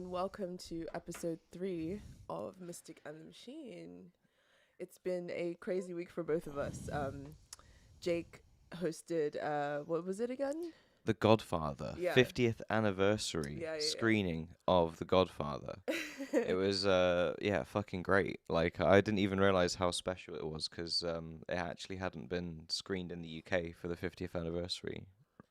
and welcome to episode 3 of Mystic and the Machine. It's been a crazy week for both of us. Jake hosted, what was it again? The Godfather, Yeah. 50th anniversary screening of The Godfather. It was, fucking great. Like, I didn't even realize how special it was because it actually hadn't been screened in the UK for the 50th anniversary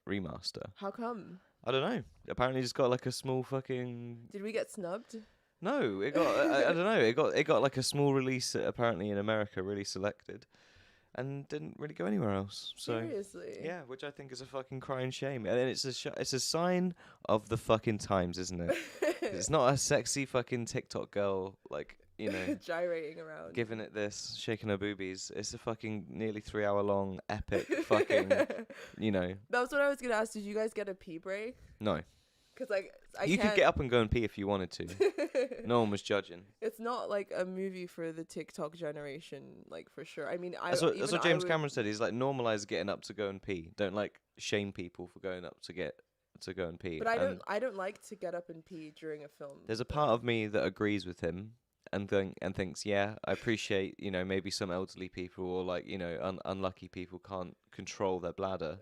remaster. How come? I don't know. Apparently, it's got like a small fucking. Did we get snubbed? No, it got. I don't know. It got like a small release apparently in America, really selected, and didn't really go anywhere else. So Seriously? yeah, which I think is a fucking crying shame, and it's a sign of the fucking times, isn't it? It's not a sexy fucking TikTok girl like gyrating around, giving it this, shaking her boobies. It's a fucking nearly 3 hour long epic fucking That was what I was gonna ask. Did you guys get a pee break? No. Because like you could get up and go and pee if you wanted to. No one was judging. It's not like a movie for the TikTok generation, like for sure. I mean, that's what James Cameron said. He's like, normalize getting up to go and pee. Don't like shame people for going up to go and pee. But I don't like to get up and pee during a film. There's a part of me that agrees with him and thinks, yeah, I appreciate, maybe some elderly people or like, unlucky people can't control their bladder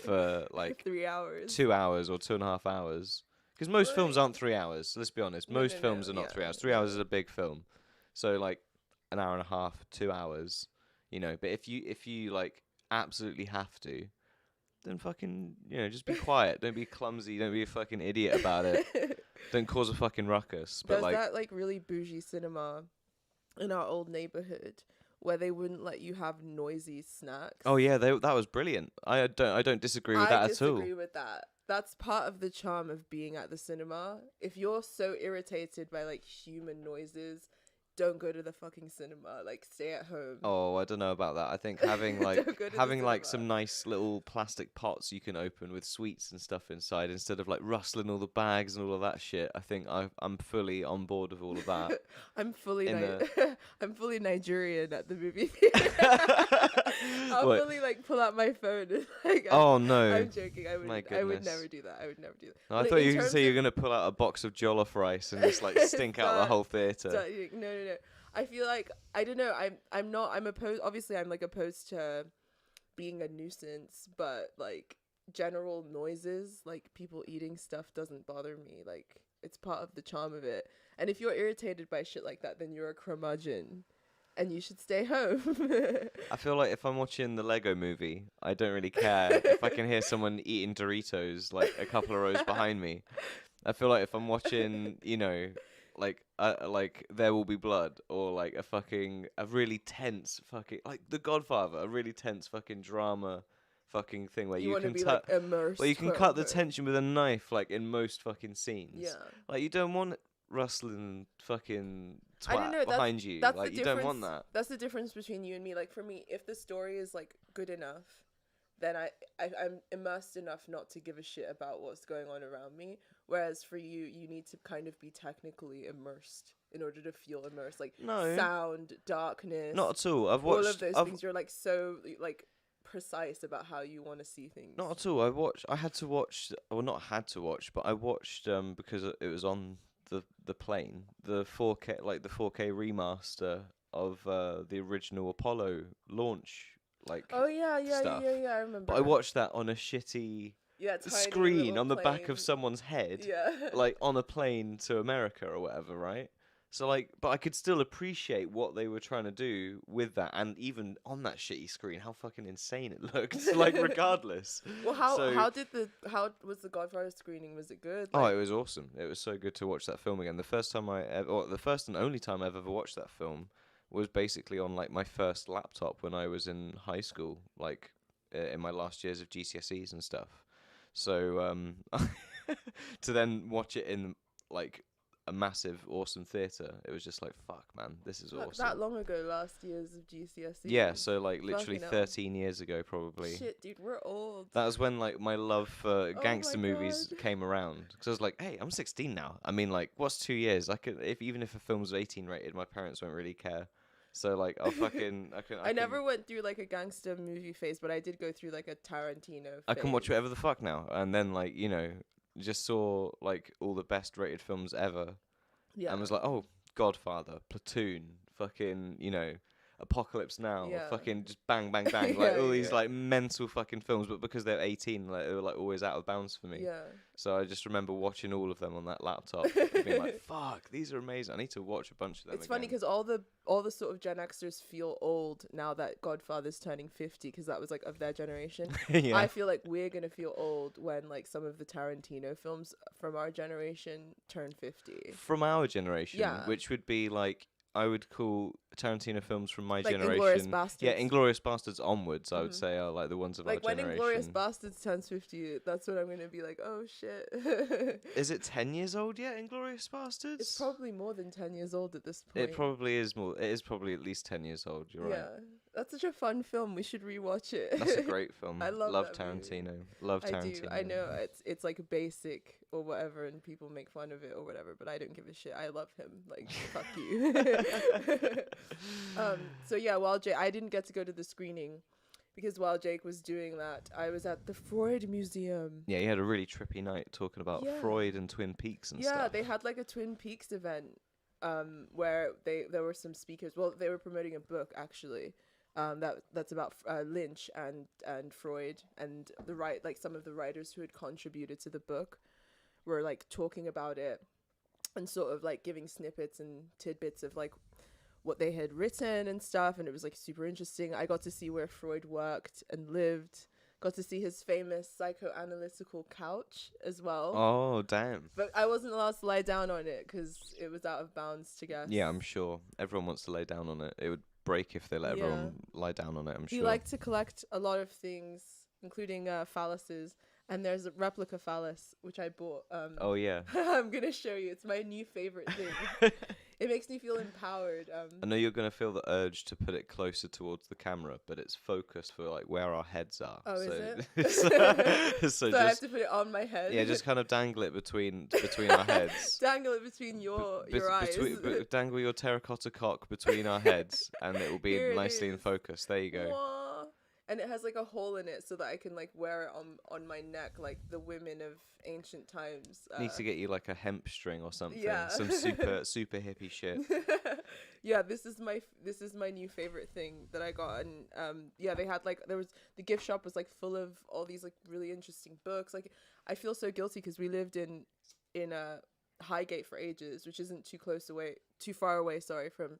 for like 3 hours, 2 hours or 2.5 hours. Because most films aren't 3 hours. Let's be honest. Most films are not 3 hours. 3 hours is a big film. So like an hour and a half, 2 hours, But if you like absolutely have to, then fucking, just be quiet. Don't be clumsy. Don't be a fucking idiot about it. Don't cause a fucking ruckus. But there's that like really bougie cinema in our old neighborhood where they wouldn't let you have noisy snacks. Oh yeah, that was brilliant. I don't disagree with that at all. I disagree with that. That's part of the charm of being at the cinema. If you're so irritated by like human noises, don't go to the fucking cinema. Like, stay at home. Oh, I don't know about that. I think having like some nice little plastic pots you can open with sweets and stuff inside instead of like rustling all the bags and all of that shit. I think I'm fully on board with all of that. I'm fully Nigerian at the movie theater. I'll fully like pull out my phone and like. Oh no! I'm joking. I would never do that. No, I thought you were gonna say you're gonna pull out a box of jollof rice and just like stink out the whole theater. No. I feel like I don't know. I'm opposed. Obviously, I'm like opposed to being a nuisance, but like general noises, like people eating stuff, doesn't bother me. Like it's part of the charm of it. And if you're irritated by shit like that, then you're a curmudgeon, and you should stay home. I feel like if I'm watching the Lego movie, I don't really care if I can hear someone eating Doritos like a couple of rows behind me. I feel like if I'm watching, like There Will Be Blood or like a really tense fucking like The Godfather, a really tense fucking drama fucking thing where you can cut the tension with a knife like in most fucking scenes. Yeah. Like you don't want rustling fucking twat behind you. Like you don't want that. That's the difference between you and me. Like for me, if the story is like good enough, then I'm immersed enough not to give a shit about what's going on around me. Whereas for you, you need to kind of be technically immersed in order to feel immersed. Like sound, darkness. Not at all. All of those things. You're like so like precise about how you want to see things. Not at all. I watched because it was on the plane, the 4K remaster of the original Apollo launch stuff. Yeah, I remember. But I watched that on a shitty screen on the back of someone's head, like on a plane to America or whatever, right? So like, but I could still appreciate what they were trying to do with that, and even on that shitty screen, how fucking insane it looked. Like, regardless. Well, how was the Godfather screening? Was it good? Like, it was awesome. It was so good to watch that film again. The first and only time I've ever watched that film was basically on like my first laptop when I was in high school, like in my last years of GCSEs and stuff. So to then watch it in like a massive, awesome theatre, it was just like, fuck, man, this is awesome. That long ago, last years of GCSE. Yeah, so like literally 13 years ago, probably. Shit, dude, we're old. That was when like my love for gangster movies came around. Because I was like, hey, I'm 16 now. I mean, like, what's 2 years? Even if a film's 18 rated, my parents won't really care. So like, I'll fucking I never went through like a gangster movie phase, but I did go through like a Tarantino phase. I can watch whatever the fuck now, and then like just saw like all the best rated films ever, Yeah. and was like, oh, Godfather, Platoon, fucking, Apocalypse Now, Yeah. fucking just bang, bang, bang, like Yeah, all these yeah. like mental fucking films, but because they're 18, like they were like always out of bounds for me. Yeah. So I just remember watching all of them on that laptop, and being like, fuck, these are amazing. I need to watch a bunch of them. It's funny because all the sort of Gen Xers feel old now that Godfather's turning 50 because that was like of their generation. yeah. I feel like we're gonna feel old when like some of the Tarantino films from our generation turn 50. From our generation, Yeah. which would be like, I would call Tarantino films from my Like generation. Inglourious Bastards. Yeah, Inglourious Bastards onwards, I would Mhm. say, are like the ones of Like our when generation. Inglourious Bastards turns 50, that's when I'm gonna be like, oh shit. Is it 10 years old yet, Inglourious Bastards? It's probably more than 10 years old at this point. It probably is more. It is probably at least 10 years old. You're Yeah, right. that's such a fun film. We should rewatch it. That's a great film. I love that Tarantino. movie. Love I Tarantino. do. I know it's like basic or whatever, and people make fun of it or whatever, but I don't give a shit. I love him. Like fuck you. So yeah, I didn't get to go to the screening because while Jake was doing that, I was at the Freud Museum. Yeah, he had a really trippy night talking about Yeah. Freud and Twin Peaks and Yeah, stuff. they had like a Twin Peaks event, where there were some speakers. Well, they were promoting a book actually, that's about Lynch and Freud and some of the writers who had contributed to the book were like talking about it and sort of like giving snippets and tidbits of like what they had written and stuff, and it was like super interesting. I got to see where Freud worked and lived. Got to see his famous psychoanalytical couch as well. Oh, damn. But I wasn't allowed to lie down on it because it was out of bounds to guess. Yeah, I'm sure. Everyone wants to lay down on it. It would break if they let everyone lie down on it, I'm sure. He liked to collect a lot of things, including phalluses. And there's a replica phallus, which I bought. Oh, yeah. I'm going to show you. It's my new favorite thing. It makes me feel empowered. I know you're going to feel the urge to put it closer towards the camera, but it's focused for like where our heads are. Oh, so, is so it? So I have just, to put it on my head. yeah, just kind of dangle it between our heads. Dangle it between your eyes. Dangle your terracotta cock between our heads, and it will be Here it nicely in is. focus. There you go. Mwah. And it has like a hole in it so that I can like wear it on my neck like the women of ancient times. Need to get you like a hemp string or something. Yeah. Some super hippie shit. Yeah, this is my new favorite thing that I got. And yeah, they had like the gift shop was like full of all these like really interesting books. Like I feel so guilty because we lived in a Highgate for ages, which isn't too far away from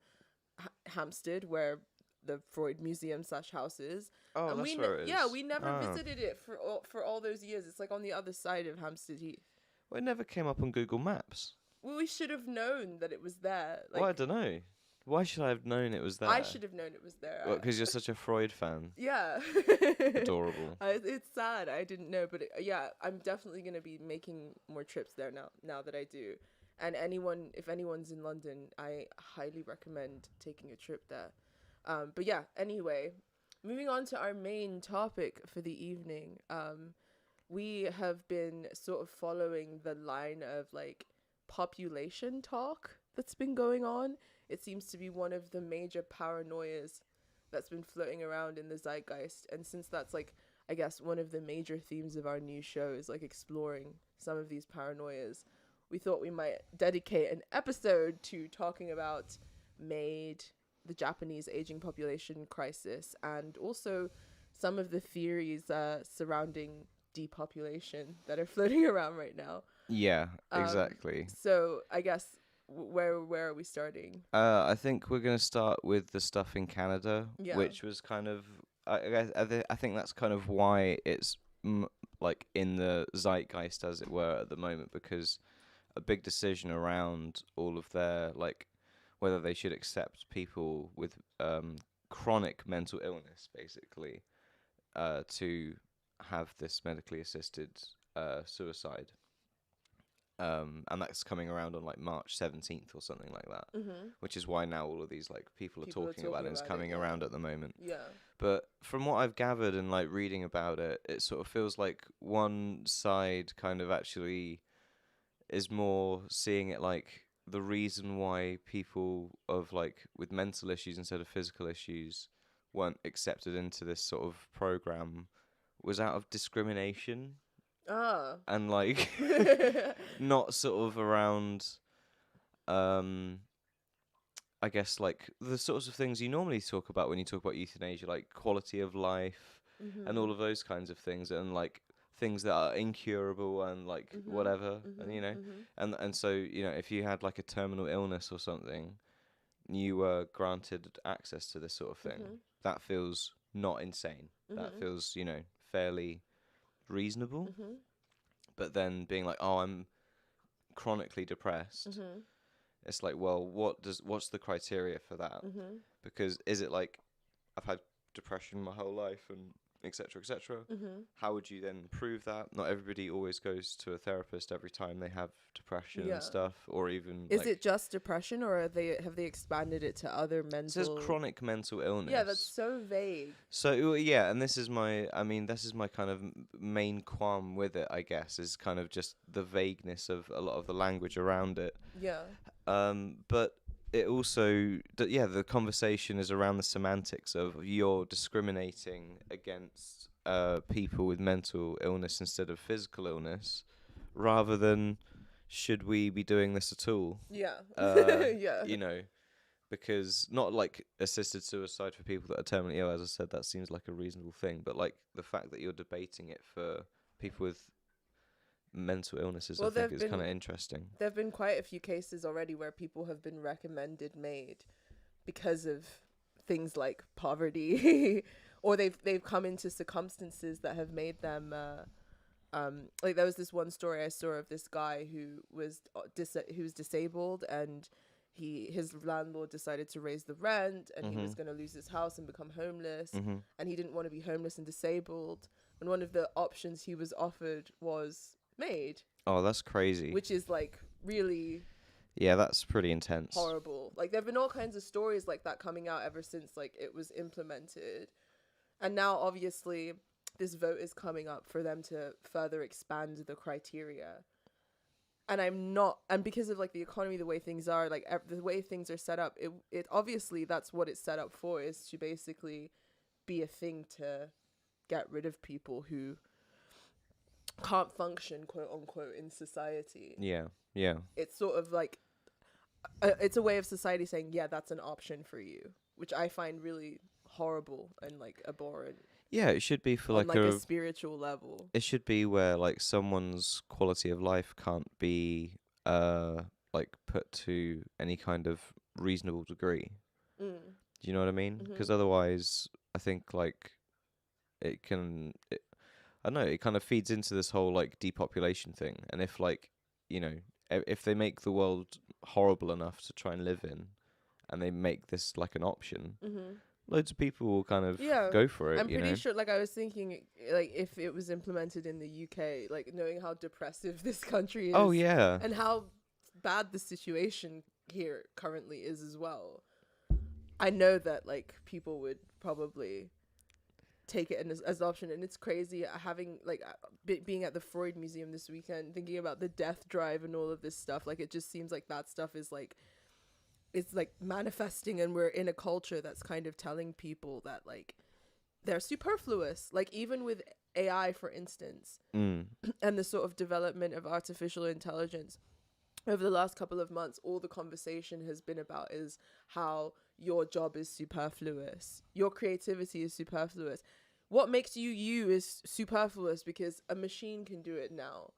Hampstead, where the Freud Museum / house is. Oh, And that's where it is. Yeah, we never Oh. visited it for all those years. It's like on the other side of Hampstead Heath. Well, it never came up on Google Maps. Well, we should have known that it was there. Like, Well, I don't know. Why should I have known it was there? I should have known it was there. Because you're such a Freud fan. Yeah. Adorable. It's sad. I didn't know, but yeah, I'm definitely gonna be making more trips there now that I do. And if anyone's in London, I highly recommend taking a trip there. But yeah, anyway, moving on to our main topic for the evening. We have been sort of following the line of like population talk that's been going on. It seems to be one of the major paranoias that's been floating around in the zeitgeist. And since that's like, I guess, one of the major themes of our new show is like exploring some of these paranoias, we thought we might dedicate an episode to talking about MAID, the Japanese aging population crisis, and also some of the theories surrounding depopulation that are floating around right now. Yeah, exactly. So I guess where are we starting? I think we're gonna start with the stuff in Canada, Yeah. which was kind of I think that's kind of why it's like in the zeitgeist, as it were, at the moment, because a big decision around all of their like whether they should accept people with chronic mental illness, basically, to have this medically assisted suicide. And that's coming around on like March 17th or something like that, which is why now all of these like people are talking about it. It's coming around at the moment. Yeah. But from what I've gathered and like reading about it, it sort of feels like one side kind of actually is more seeing it like the reason why people of like with mental issues instead of physical issues weren't accepted into this sort of program was out of discrimination. and like not sort of around I guess like the sorts of things you normally talk about when you talk about euthanasia, like quality of life and all of those kinds of things, and like things that are incurable and like whatever, and you know, and so you know, if you had like a terminal illness or something, you were granted access to this sort of thing. That feels not insane. That feels, you know, fairly reasonable. But then being like, oh, I'm chronically depressed. It's like, well, what's the criteria for that? Because is it like I've had depression my whole life and etc. etc. How would you then prove that? Not everybody always goes to a therapist every time they have depression and stuff, or even is it just depression, or have they expanded it to other mental? It says chronic mental illness. Yeah, that's so vague. So yeah, and this is my kind of main qualm with it, I guess, is kind of just the vagueness of a lot of the language around it. Yeah. But it also, the conversation is around the semantics of you're discriminating against people with mental illness instead of physical illness, rather than should we be doing this at all? Yeah. Yeah. You know, because not like assisted suicide for people that are terminally ill, as I said, that seems like a reasonable thing, but like the fact that you're debating it for people with mental illnesses, I think is kind of interesting. There have been quite a few cases already where people have been recommended MAID because of things like poverty, or they've come into circumstances that have made them like there was this one story I saw of this guy who was disabled, and his landlord decided to raise the rent, and he was going to lose his house and become homeless, and he didn't want to be homeless and disabled, and one of the options he was offered was MAID. Oh, that's crazy. Which is like really, yeah, that's pretty intense, horrible. Like there've been all kinds of stories like that coming out ever since like it was implemented, and now obviously this vote is coming up for them to further expand the criteria. And because of like the economy, the way things are, like the way things are set up, it obviously that's what it's set up for, is to basically be a thing to get rid of people who can't function, quote unquote, in society. Yeah. It's sort of like it's a way of society saying, yeah, that's an option for you, which I find really horrible and like abhorrent. Yeah, it should be for on like a spiritual level. It should be where like someone's quality of life can't be like put to any kind of reasonable degree. Do you know what I mean? Because otherwise, I think like it kind of feeds into this whole like depopulation thing. And if like, you know, if they make the world horrible enough to try and live in, and they make this like an option, loads of people will kind of go for it. I'm pretty sure, like I was thinking, like if it was implemented in the UK, like knowing how depressive this country is. Oh yeah. And how bad the situation here currently is as well. I know that like people would probably take it as an option, and it's crazy having like being at the Freud Museum this weekend, thinking about the death drive and all of this stuff. Like it just seems like that stuff is like, it's like manifesting, and we're in a culture that's kind of telling people that like they're superfluous. Like even with AI, for instance, and the sort of development of artificial intelligence over the last couple of months, all the conversation has been about is how your job is superfluous, your creativity is superfluous, what makes you is superfluous because a machine can do it now.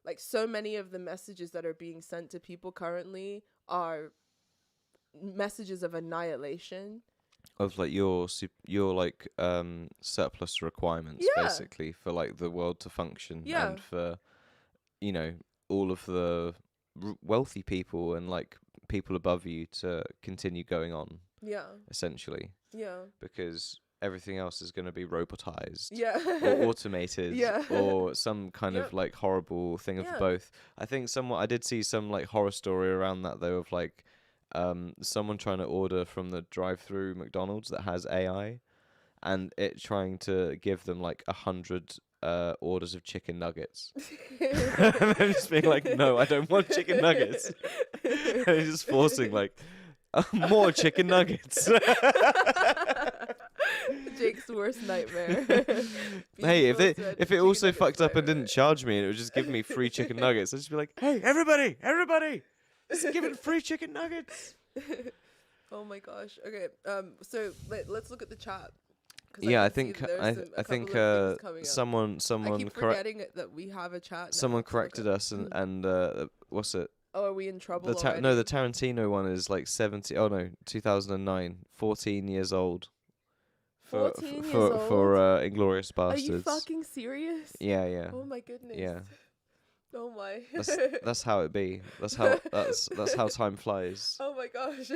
Like so many of the messages that are being sent to people currently are messages of annihilation, of like your like surplus requirements, basically, for like the world to function, and for, you know, all of the wealthy people and like people above you to continue going on, essentially, because everything else is going to be robotized, or automated, or some kind of like horrible thing of both. I think I did see some like horror story around that though, of like someone trying to order from the drive-through McDonald's that has AI, and it trying to give them like 100 orders of chicken nuggets. And they're just being like, no, I don't want chicken nuggets. And it's just forcing like more chicken nuggets. Jake's worst nightmare. Hey, Being if it also fucked up and didn't charge me and it would just give me free chicken nuggets, I'd just be like, hey, everybody, just give it free chicken nuggets. Oh my gosh. Okay. So let's look at the chat. Yeah, I think someone I keep forgetting that we have a chat. Someone corrected us and what's it? Oh, are we in trouble already? No, the Tarantino one is like 2009, 14 years old. For 14 years old? Inglourious Bastards. Are you fucking serious? Yeah. Oh my goodness. Yeah. Oh my. That's how it be. That's how time flies. Oh my gosh.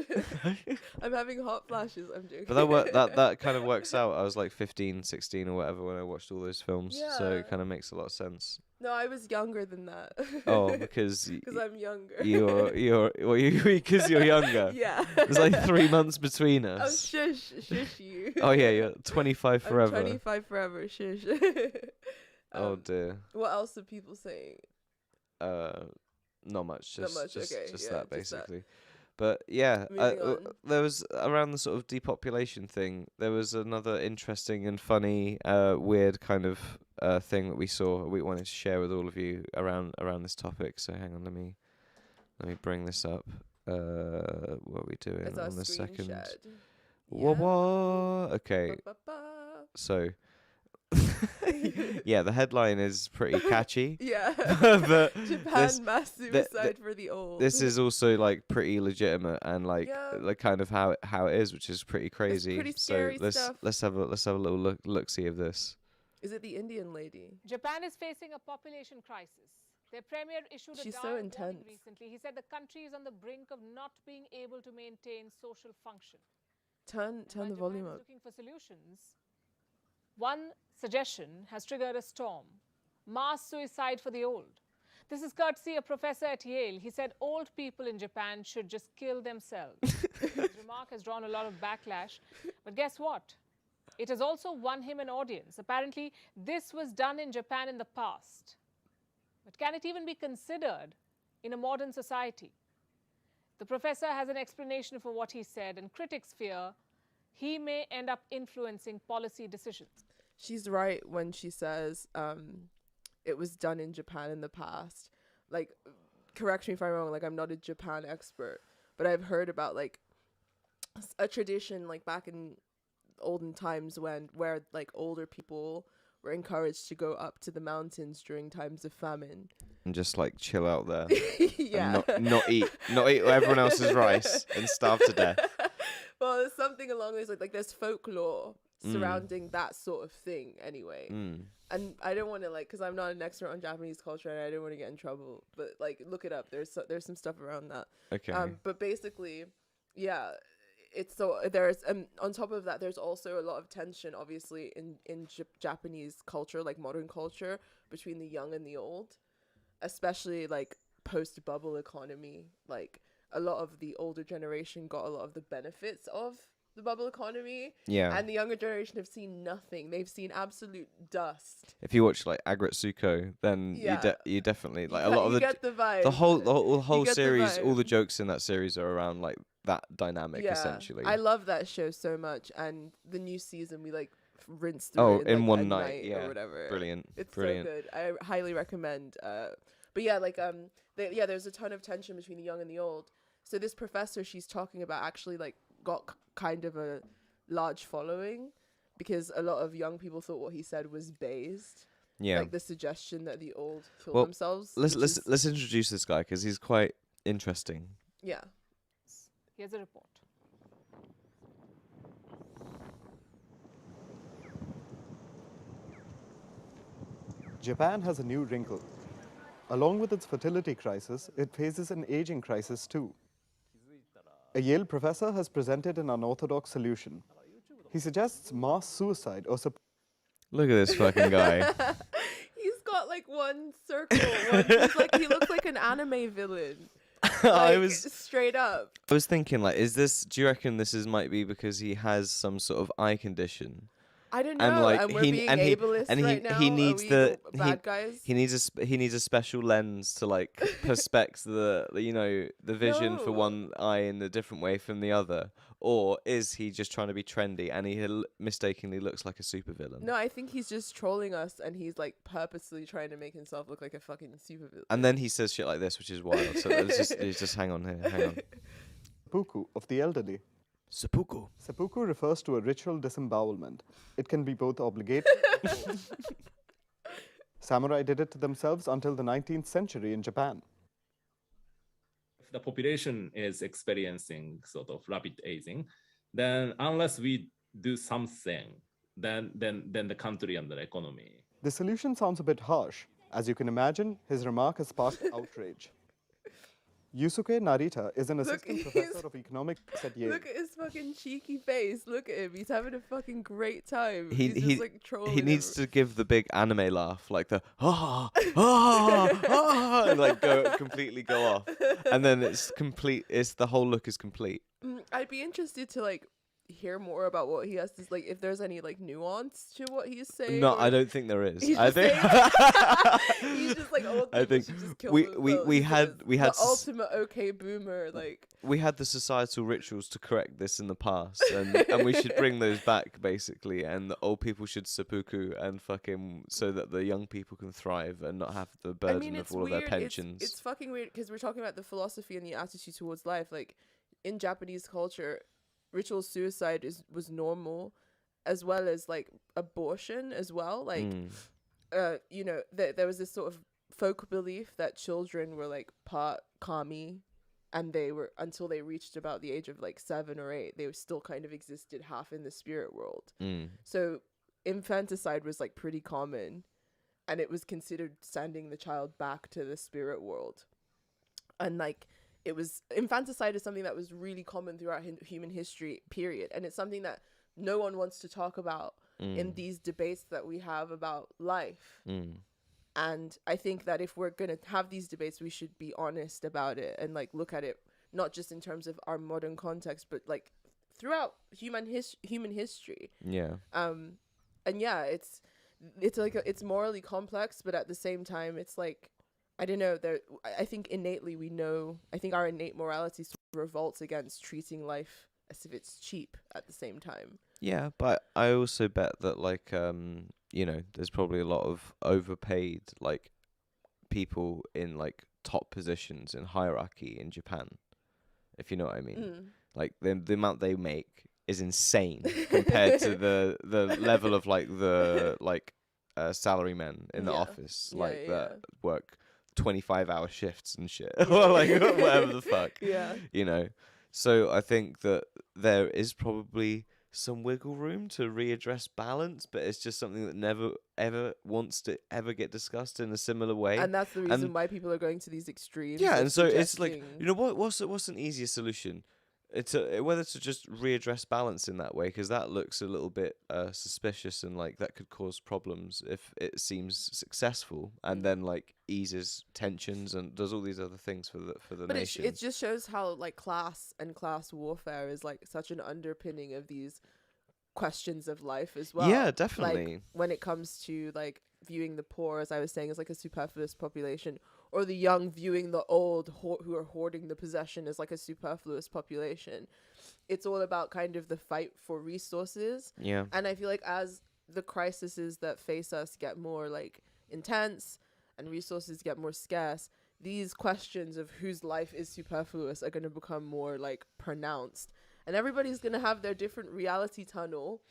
I'm having hot flashes. I'm joking. But that kind of works out. I was like 15, 16 or whatever when I watched all those films. Yeah. So it kind of makes a lot of sense. No, I was younger than that. Oh, because I'm younger. Because you're younger. Yeah. There's like 3 months between us. Oh, shush you. Oh yeah, you're 25 forever. I'm 25 forever. Shush. Oh dear. What else are people saying? Not much. Just Okay. that basically. But yeah, there was around the sort of depopulation thing. There was another interesting and funny, weird kind of thing that we saw. We wanted to share with all of you around this topic. So hang on, let me bring this up. What are we doing on the second? Yeah. What? Okay. So. Yeah, the headline is pretty catchy. Yeah. But Japan mass suicide for the old. This is also like pretty legitimate and like kind of how it is, which is pretty crazy. It's pretty scary stuff. let's have a little look see of this. Is it the Indian lady? Japan is facing a population crisis. Their premier issued a warning recently. He said the country is on the brink of not being able to maintain social function. Turn the volume up. Looking for solutions. One suggestion has triggered a storm. Mass suicide for the old. This is courtesy of professor at Yale. He said old people in Japan should just kill themselves. His remark has drawn a lot of backlash. But guess what? It has also won him an audience. Apparently, this was done in Japan in the past. But can it even be considered in a modern society? The professor has an explanation for what he said, and critics fear he may end up influencing policy decisions. She's right when she says it was done in Japan in the past. Like, correct me if I'm wrong, like I'm not a Japan expert, but I've heard about like a tradition like back in olden times where like older people were encouraged to go up to the mountains during times of famine. And just like chill out there. Yeah. And not eat everyone else's rice and starve to death. Well, there's something along those like there's folklore surrounding that sort of thing anyway. And I don't want to like, because I'm not an expert on Japanese culture and I don't want to get in trouble, but like look it up. There's some stuff around that. Okay. But basically, yeah, it's so there's on top of that there's also a lot of tension obviously in Japanese culture, like modern culture, between the young and the old, especially like post bubble economy. Like a lot of the older generation got a lot of the benefits of the bubble economy, and the younger generation have seen nothing. They've seen absolute dust. If you watch like Agretsuko, then you definitely like a lot of get the vibe. The whole series, all the jokes in that series are around like that dynamic essentially. I love that show so much, and the new season we like rinsed through it in like, one night or whatever. Brilliant. It's so good. I highly recommend. But yeah, like there's a ton of tension between the young and the old. So this professor she's talking about actually like got kind of a large following because a lot of young people thought what he said was based. Yeah. Like the suggestion that the old kill themselves. Let's introduce this guy because he's quite interesting. Yeah. Here's a report. Japan has a new wrinkle. Along with its fertility crisis, it faces an aging crisis too. A Yale professor has presented an unorthodox solution. He suggests mass suicide or Look at this fucking guy. He's got like one circle. He looks like an anime villain. Like, straight up. I was thinking, like, do you reckon this might be because he has some sort of eye condition? I don't know. And like and we're being ableist right now. he needs Are we bad guys. he needs a special lens to like perspect the the vision for No. one eye in a different way from the other, or is he just trying to be trendy and he mistakenly looks like a supervillain? No, I think he's just trolling us, and he's like purposely trying to make himself look like a fucking supervillain. And then he says shit like this, which is wild. So let's just hang on here. Hang on. Seppuku of the elderly. Seppuku. Seppuku refers to a ritual disembowelment. It can be both obligatory and forced. Samurai did it to themselves until the 19th century in Japan. If the population is experiencing sort of rapid aging, then unless we do something, then the country and the economy. The solution sounds a bit harsh. As you can imagine, his remark has sparked outrage. Yusuke Narita is an assistant professor of economics at Yale. Look at his fucking cheeky face. Look at him. He's having a fucking great time. He He's just like trolling. he needs to give the big anime laugh, like the and like completely go off, and then it's complete. It's the whole look is complete. I'd be interested to like hear more about what he has to like. If there's any like nuance to what he's saying. No, or- I don't think there is. He's I just think he's just like old. I think should just kill we themselves had because the ultimate okay boomer like. we had the societal rituals to correct this in the past, and we should bring those back basically, and the old people should seppuku and fucking so that the young people can thrive and not have the burden of all of their pensions. It's fucking weird because we're talking about the philosophy and the attitude towards life. Like in Japanese culture, ritual suicide was normal, as well as like abortion as well. Like, there was this sort of folk belief that children were like part kami, and they were until they reached about the age of like 7 or 8, they still kind of existed half in the spirit world. So infanticide was like pretty common, and it was considered sending the child back to the spirit world. And like infanticide is something that was really common throughout human history, period. And it's something that no one wants to talk about in these debates that we have about life. And I think that if we're going to have these debates, we should be honest about it and like look at it not just in terms of our modern context, but like throughout human history. Yeah. And yeah, it's like it's morally complex, but at the same time, it's like, I don't know. I think innately we know. I think our innate morality sort of revolts against treating life as if it's cheap at the same time. Yeah, but I also bet that like there's probably a lot of overpaid like people in like top positions in hierarchy in Japan, if you know what I mean. Like the amount they make is insane compared to the level of like the salarymen in the office that work 25-hour shifts and shit or like whatever the fuck. So I think that there is probably some wiggle room to readdress balance, but it's just something that never ever wants to ever get discussed in a similar way. And that's the reason why people are going to these extremes. Yeah, and so it's like, what's an easier solution? It's whether to just readdress balance in that way, because that looks a little bit suspicious, and like that could cause problems if it seems successful, and then like eases tensions and does all these other things for the nation. But it just shows how like class warfare is like such an underpinning of these questions of life as well. Yeah, definitely. Like when it comes to like viewing the poor, as I was saying, as like a superfluous population, or the young viewing the old who are hoarding the possession as like a superfluous population. It's all about kind of the fight for resources. Yeah. And I feel like as the crises that face us get more like intense and resources get more scarce, these questions of whose life is superfluous are going to become more like pronounced. And everybody's going to have their different reality tunnel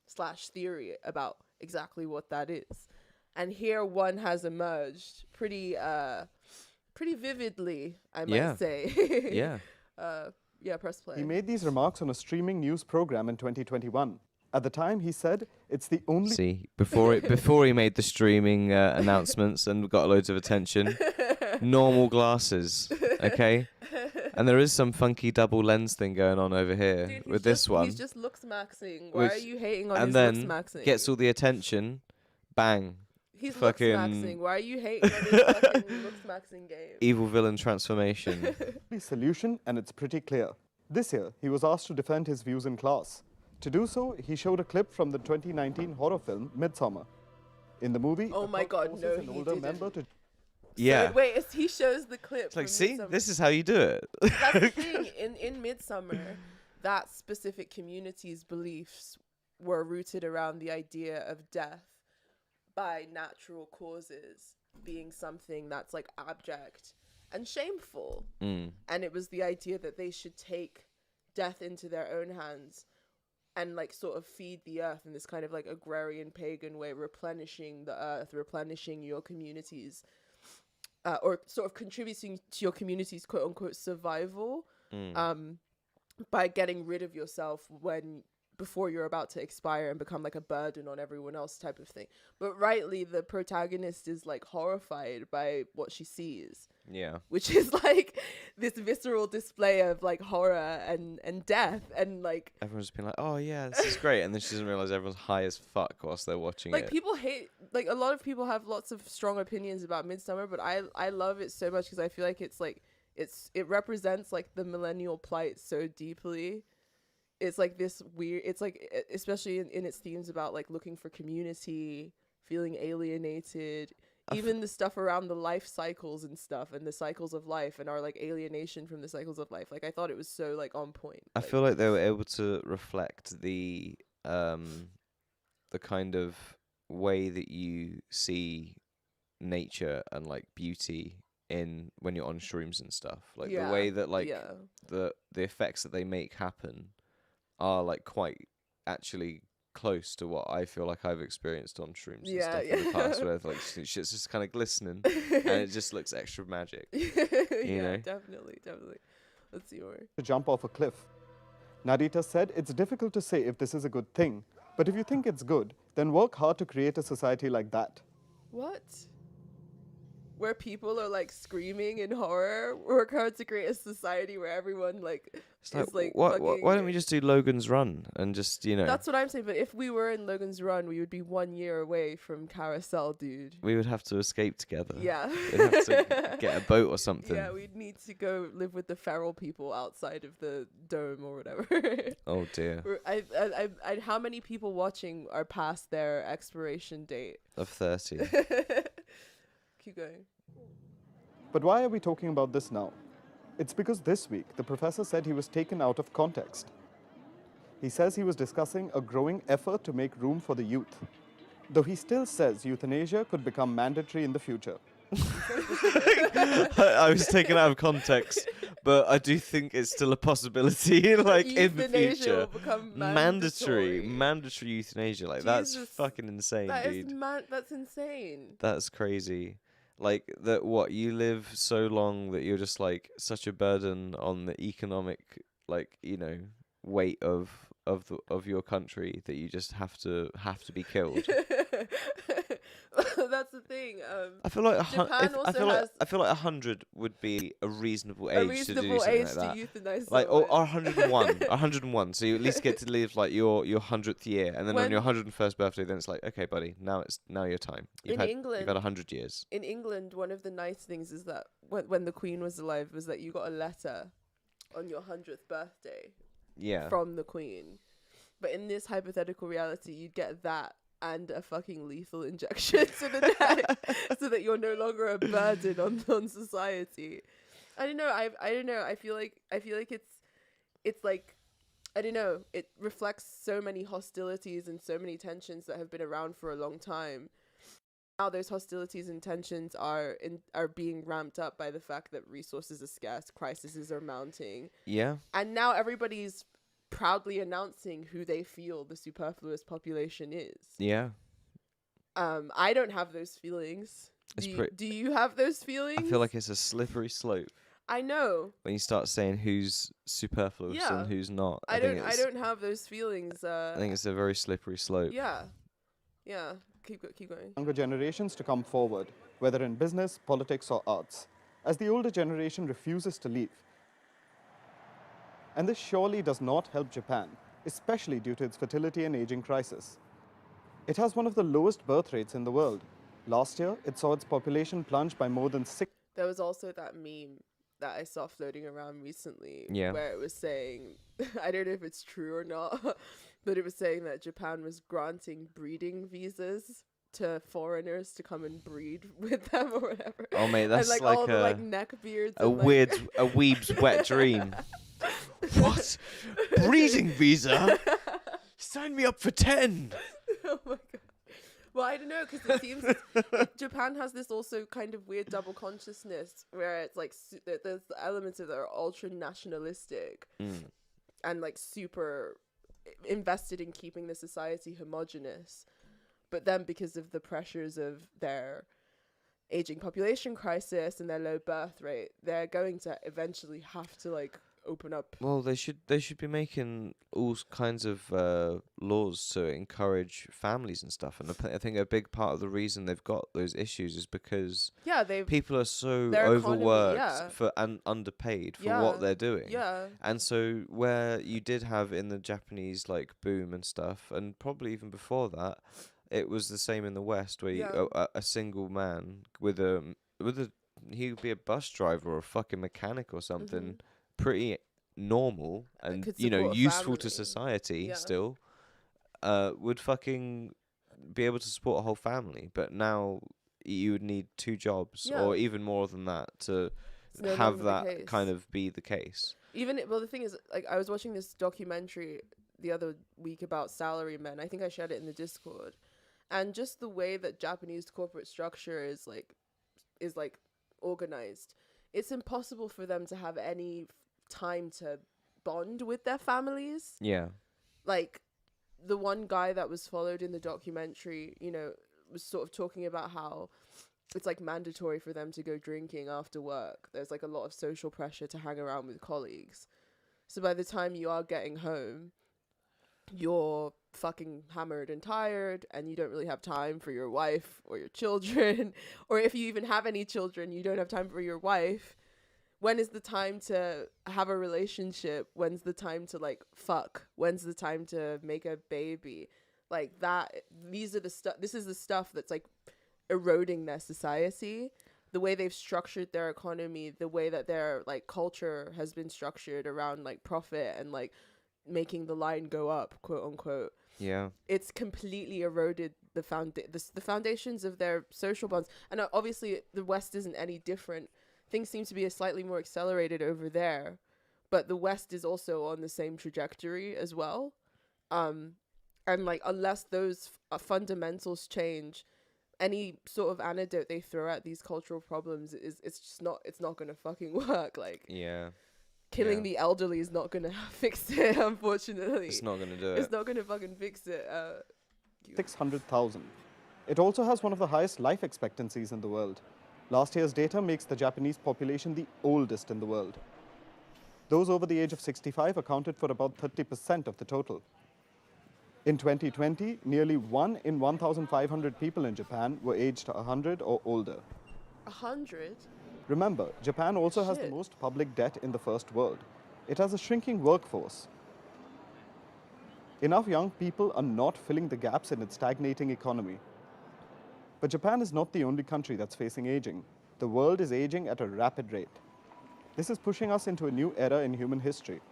/ theory about exactly what that is. And here one has emerged pretty vividly, I might say. Press play. He made these remarks on a streaming news program in 2021. At the time, he said, it's the only... See, before he made the streaming announcements and got loads of attention, normal glasses, okay? And there is some funky double lens thing going on over here. Dude, with this one. He's just looks maxing. Why are you hating on his and looks then maxing? Gets all the attention, bang. He's fucking looks maxing. Why are you hating on his fucking looks maxing game? Evil villain transformation. solution, and it's pretty clear. This year, he was asked to defend his views in class. To do so, he showed a clip from the 2019 horror film Midsommar. In the movie, Oh a my cult God, forces no, an he older didn't. member to Yeah. So, wait, he shows the clip. It's like, from see, Midsommar. this is how you do it. That's the thing. In Midsommar, that specific community's beliefs were rooted around the idea of death by natural causes being something that's like abject and shameful. Mm. And it was the idea that they should take death into their own hands and like sort of feed the earth in this kind of like agrarian pagan way, replenishing the earth, replenishing your communities, or sort of contributing to your community's quote unquote survival, by getting rid of yourself before you're about to expire and become like a burden on everyone else type of thing. But rightly, the protagonist is like horrified by what she sees. Yeah. Which is like this visceral display of like horror and death, and like Everyone's been like, oh yeah, this is great. And then she doesn't realize everyone's high as fuck whilst they're watching like it. people hate, like a lot of people have lots of strong opinions about Midsommar, but I love it so much because I feel like it's like it represents like the millennial plight so deeply. It's like this weird, it's like, especially in its themes about like looking for community, feeling alienated, even the stuff around the life cycles and stuff, and the cycles of life, and our like alienation from the cycles of life. Like I thought it was so like on point. I feel like they were able to reflect the kind of way that you see nature and like beauty in when you're on shrooms and stuff. Like the way that like the effects that they make happen are like quite actually close to what I feel like I've experienced on shrooms and stuff in the past, where like shit's just kind of glistening and it just looks extra magic. You know? Definitely. Let's see more. to jump off a cliff. Narita said, "It's difficult to say if this is a good thing, but if you think it's good, then work hard to create a society like that." What? Where people are like screaming in horror, work hard to create a society where everyone like It's is like why fucking... don't we just do Logan's Run and just, you know, That's what I'm saying, but if we were in Logan's Run, we would be 1 year away from Carousel, dude. we would have to escape together. Yeah. We'd have to get a boat or something. Yeah, we'd need to go live with the feral people outside of the dome or whatever. Oh dear. How many people watching are past their expiration date? Of 30. Keep going. But why are we talking about this now? It's because this week, the professor said he was taken out of context. He says he was discussing a growing effort to make room for the youth, though he still says euthanasia could become mandatory in the future. I was taken out of context, but I do think it's still a possibility, like in the Euthanasia future. will become Mandatory euthanasia, like that's Jesus, fucking insane, dude. That's insane. That's crazy. Like that, what you live so long that you're just like such a burden on the economic, like, you know, weight of your country that you just have to be killed. That's the thing. I feel like Japan also I feel like 100 would be a reasonable age a to do reasonable something age like to that. euthanize Like or someone. 101. So you at least get to live like your 100th year, and then on When- your 101st birthday, then it's like, okay, buddy, now your time. You've In had England- 100 years. In England, one of the nice things is that when the Queen was alive, was that you got a letter on your 100th birthday Yeah. from the Queen. But in this hypothetical reality, you'd get that and a fucking lethal injection to the neck, so that you're no longer a burden on society. I don't know. I don't know. I feel like it's like, I don't know. It reflects so many hostilities and so many tensions that have been around for a long time. Now those hostilities and tensions are being ramped up by the fact that resources are scarce, crises are mounting, Yeah. and now everybody's proudly announcing who they feel the superfluous population is. Yeah. I don't have those feelings. It's Do you have those feelings? I feel like it's a slippery slope I know. when you start saying who's superfluous Yeah. and who's not. I think don't have those feelings. I think it's a very slippery slope. Yeah. Keep going. Younger generations to come forward, whether in business, politics, or arts, as the older generation refuses to leave. And this surely does not help Japan, especially due to its fertility and aging crisis. It has one of the lowest birth rates in the world. Last year, it saw its population plunge by more than 6. There was also that meme that I saw floating around recently, Yeah. where it was saying, I don't know if it's true or not, but it was saying that Japan was granting breeding visas to foreigners to come and breed with them or whatever. Oh mate, that's and, like all the a neck beards. a and, weird a weeb's wet dream. What? Breeding visa? Sign me up for 10. Oh my god. Well, I don't know, because it seems Japan has this also kind of weird double consciousness where it's like there's the elements of it that are ultra nationalistic and like super invested in keeping the society homogenous, but then because of the pressures of their aging population crisis and their low birth rate, they're going to eventually have to like open up. Well, they should be making all kinds of laws to encourage families and stuff. And I think a big part of the reason they've got those issues is because people are so their overworked economy, for and underpaid for what they're doing. Yeah. And so where you did have in the Japanese like boom and stuff, and probably even before that, it was the same in the West where a single man with a he would be a bus driver or a fucking mechanic or something. Pretty normal and useful to society still would fucking be able to support a whole family, but now you would need 2 jobs or even more than that to have that kind of be the case. The thing is, like, I was watching this documentary the other week about salarymen. I think I shared it in the Discord, and just the way that Japanese corporate structure is organized, it's impossible for them to have any time to bond with their families. Yeah. Like, the one guy that was followed in the documentary, was sort of talking about how it's like mandatory for them to go drinking after work. There's like a lot of social pressure to hang around with colleagues. So by the time you are getting home, you're fucking hammered and tired, and you don't really have time for your wife or your children. Or if you even have any children, you don't have time for your wife. When is the time to have a relationship? When's the time to like fuck? When's the time to make a baby? Like that. This is the stuff that's like eroding their society. The way they've structured their economy, the way that their like culture has been structured around like profit and like making the line go up, quote unquote. Yeah. It's completely eroded the foundations of their social bonds. And obviously the West isn't any different. Things seem to be slightly more accelerated over there, but the West is also on the same trajectory as well. And like, unless those fundamentals change, any sort of antidote they throw at these cultural problems it's not gonna fucking work. Like, killing the elderly is not gonna fix it, unfortunately. It's not gonna do it. It's not gonna fucking fix it. 600,000. It also has one of the highest life expectancies in the world. Last year's data makes the Japanese population the oldest in the world. Those over the age of 65 accounted for about 30% of the total. In 2020, nearly 1 in 1,500 people in Japan were aged 100 or older. 100? Remember, Japan also has the most public debt in the first world. It has a shrinking workforce. Enough young people are not filling the gaps in its stagnating economy. But Japan is not the only country that's facing aging. The world is aging at a rapid rate. This is pushing us into a new era in human history.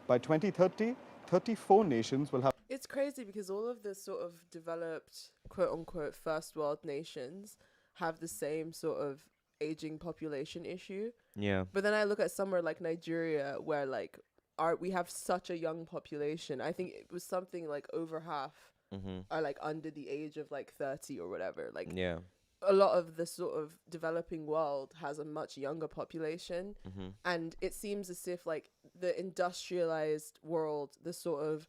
By 2030, 34 nations will have... It's crazy because all of the sort of developed, quote-unquote, first world nations have the same sort of aging population issue. Yeah. But then I look at somewhere like Nigeria where, like, we have such a young population. I think it was something like over half are like under the age of like 30 or whatever. Like, a lot of the sort of developing world has a much younger population, and it seems as if like the industrialized world, the sort of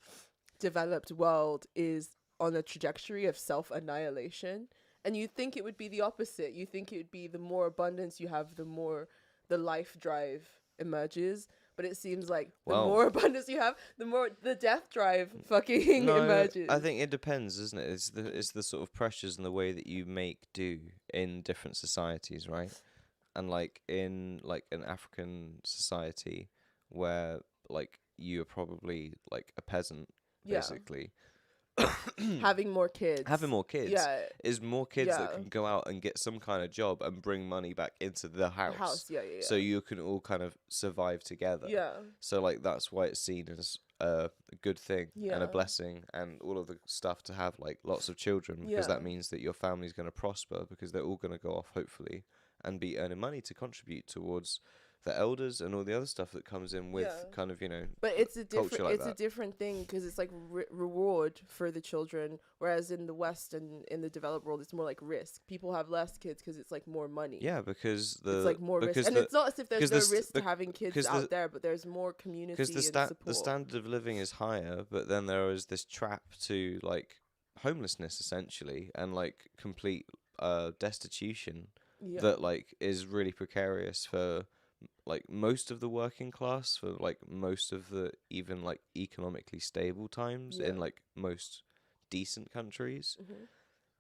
developed world, is on a trajectory of self-annihilation. And you think it would be the opposite. You think it would be the more abundance you have, the more the life drive emerges. But it seems like the more abundance you have, the more the death drive fucking emerges. I think it depends, isn't it? It's the sort of pressures and the way that you make do in different societies, right? And like in like an African society where like you're probably like a peasant, basically. Having more kids is more kids that can go out and get some kind of job and bring money back into the house. Yeah. So you can all kind of survive together. Yeah. So like that's why it's seen as a good thing and Yeah. a blessing, and all of the stuff to have like lots of children, because Yeah. that means that your family's going to prosper, because they're all going to go off hopefully and be earning money to contribute towards the elders and all the other stuff that comes in with Yeah. kind of, you know, But it's a culture different like it's a that. different thing because it's like reward for the children, whereas in the West and in the developed world it's more like risk. People have less kids because it's like more money. Yeah, because It's like more risk, because and the, it's not as if there's because no the st- risk the- to having kids 'cause out the- there, but there's more community because and the support. standard of living is higher, but then there is this trap to like homelessness essentially, and like complete destitution Yeah. that like is really precarious for like most of the working class, for like most of the even like economically stable times in Yeah. like most decent countries. Mhm.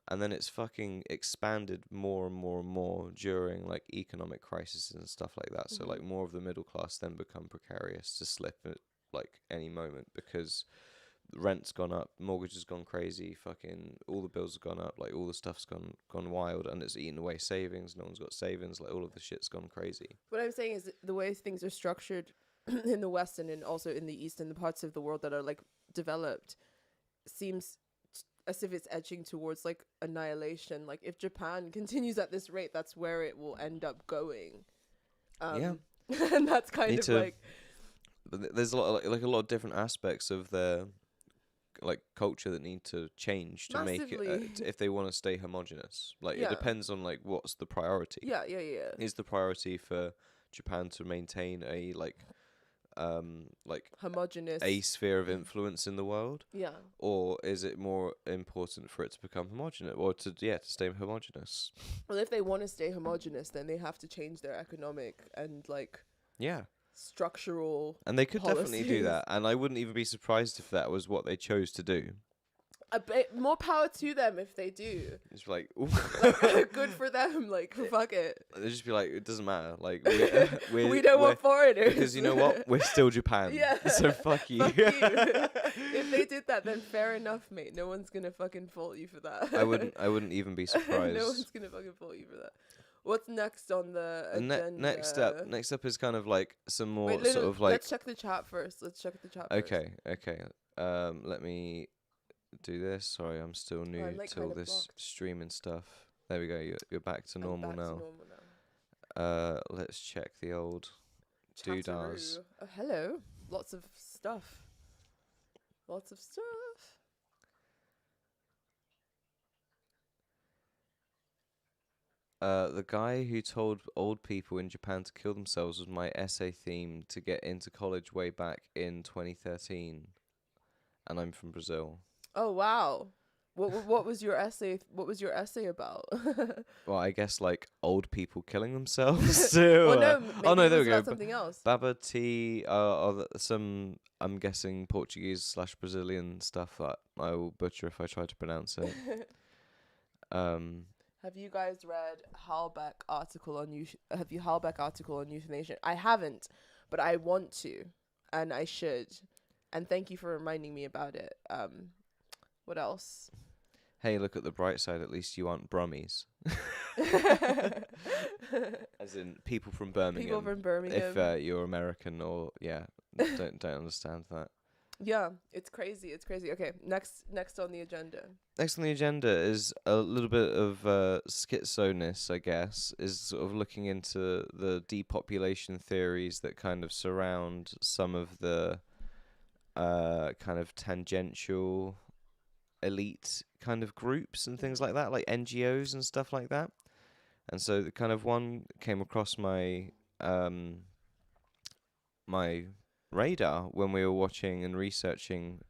And then it's fucking expanded more and more and more during like economic crises and stuff like that. So like more of the middle class then become precarious to slip at like any moment, because rent's gone up, mortgage has gone crazy, fucking all the bills have gone up, like all the stuff's gone wild, and it's eaten away savings. No one's got savings, like all of the shit's gone crazy. What I'm saying is that the way things are structured in the West and also in the East and the parts of the world that are like developed seems as if it's edging towards like annihilation. Like if Japan continues at this rate, that's where it will end up going. Yeah. And that's kind Need of to- like But there's a lot like a lot of different aspects of their like culture that need to change to make it Massively. if they want to stay homogenous. Like Yeah. it depends on like what's the priority. yeah. Is the priority for Japan to maintain a like Homogenous. a sphere of influence in the world, Yeah. or is it more important for it to become homogenous, or to stay homogenous? Well, if they want to stay homogenous, then they have to change their economic and like Yeah. structural. And they could definitely do Policies. that, and I wouldn't even be surprised if that was what they chose to do. A bit more power to them if they do. It's like, Good for them. Like fuck it. they'd just be like, it doesn't matter. Like, We don't want foreigners. because you know what? We're still Japan. Yeah. So fuck you. Fuck you. If they did that, then fair enough, mate. No one's gonna fucking fault you for that. I wouldn't even be surprised. No one's gonna fucking fault you for that. What's next on the And agenda? next up is kind of like some more Wait, sort of like. let's check the chat first. Okay. Let me do this. Sorry, I'm still new I'm, like, to all kinda this blocked. streaming stuff. There we go. You're back to I'm normal back to now. normal now. Let's check the old doodahs. Chatteroo. Oh, hello. Lots of stuff. The guy who told old people in Japan to kill themselves was my essay theme to get into college way back in 2013, and I'm from Brazil. Oh wow. What was your essay? What was your essay about? Well, I guess like old people killing themselves too. Well, no. Oh no, maybe there it we was go. about something else. Baba tea, some I'm guessing Portuguese/Brazilian stuff that I will butcher if I try to pronounce it. Have you guys read Halbeck article on Halbeck article on euthanasia? I haven't, but I want to, and I should. And thank you for reminding me about it. What else? Hey, look at the bright side. At least you aren't Brummies. As in people from Birmingham. People from Birmingham. If you're American or don't understand that. Yeah, it's crazy. Okay, next on the agenda. Next on the agenda is a little bit of schizoness, I guess, is sort of looking into the depopulation theories that kind of surround some of the kind of tangential elite kind of groups and things like that, like NGOs and stuff like that. And so the kind of one came across my my radar when we were watching and researching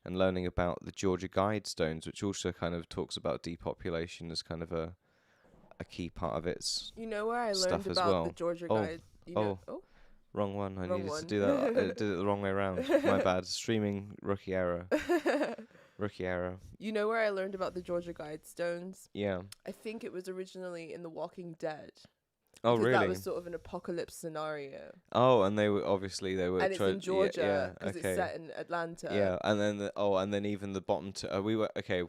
and learning about the Georgia Guidestones, which also kind of talks about depopulation as kind of a key part of its You know where I learned stuff as about well. the Georgia Oh, Guide? You know, wrong one. I Wrong needed one. to do that. I did it the wrong way around. My bad. Streaming rookie error. Rookie error. You know where I learned about the Georgia Guidestones? Yeah. I think it was originally in The Walking Dead. Oh, Because really? that was sort of an apocalypse scenario. Oh, and they were And it's in Georgia because it's set in Atlanta. Yeah, and then and then even the bottom we were okay.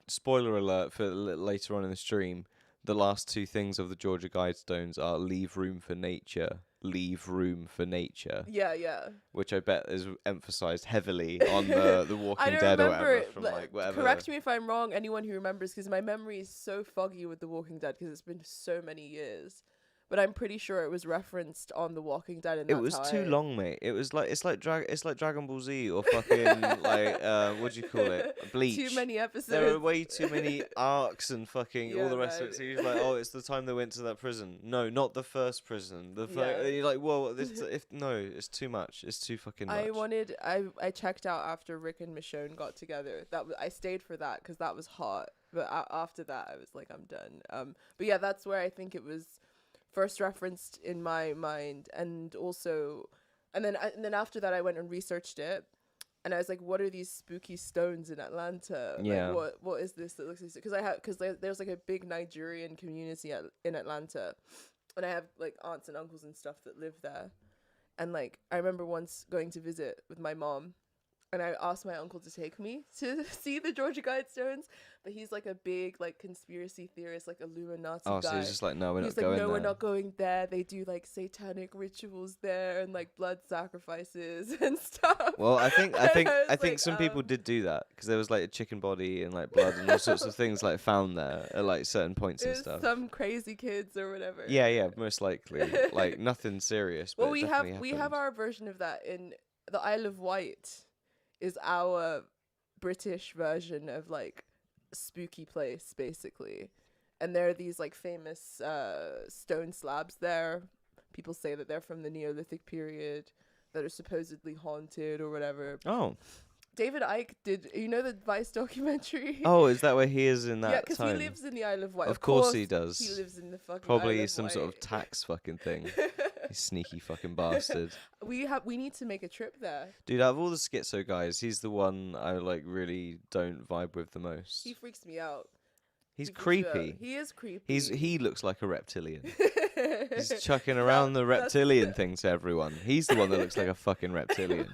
Spoiler alert for later on in the stream. The last two things of the Georgia Guidestones are leave room for nature leave room for nature, Yeah. which I bet is emphasized heavily on the Walking I don't Dead or remember whatever it. from like whatever. Correct me if I'm wrong, anyone who remembers, because my memory is so foggy with The Walking Dead because it's been so many years. But I'm pretty sure it was referenced on The Walking Dead, and It that's was how too long, mate. It was like it's like Dragon Ball Z or fucking like what do you call it? Bleach. Too many episodes. There are way too many arcs and fucking all Yeah, the rest of man. it. So you're like, oh, it's the time they went to that prison. No, not the first prison. Yeah. You're like, well, it's too much. It's too fucking much. I checked out after Rick and Michonne got together. I stayed for that because that was hot. But after that, I was like, I'm done. But yeah, that's where I think it was first referenced in my mind, and then after that I went and researched it, and I was like, what are these spooky stones in Atlanta? Yeah. Like, what is this that looks like? Because there's like a big Nigerian community in Atlanta, and I have like aunts and uncles and stuff that live there, and like I remember once going to visit with my mom, and I asked my uncle to take me to see the Georgia Guidestones, but he's like a big like conspiracy theorist, like Illuminati guy. Oh, so he's just like, no, we're He's not like, going no, there. we're not going there. They do like satanic rituals there and like blood sacrifices and stuff. Well, I think like, some people did do that because there was like a chicken body and like blood and all sorts of things like found there at like certain points and It's stuff. some crazy kids or whatever. Yeah, most likely. Like nothing serious. But Well, it definitely we have happened. our version of that in the Isle of Wight. Is our British version of like spooky place basically, and there are these like famous stone slabs there. People say that they're from the Neolithic period, that are supposedly haunted or whatever. Oh. David Icke did, you know, the Vice documentary? Oh, is that where he is in that yeah, because he time? lives in the Isle of Wight. Of course he does. He lives in the fucking Probably Isle of some sort of Wight. tax fucking thing. You sneaky fucking bastard. We need to make a trip there. Dude, out of all the schizo guys, he's the one I like really don't vibe with the most. He freaks me out. He's He freaks me out. creepy. He is creepy. He looks like a reptilian. He's chucking around the reptilian thing to everyone. He's the one that looks like a fucking reptilian.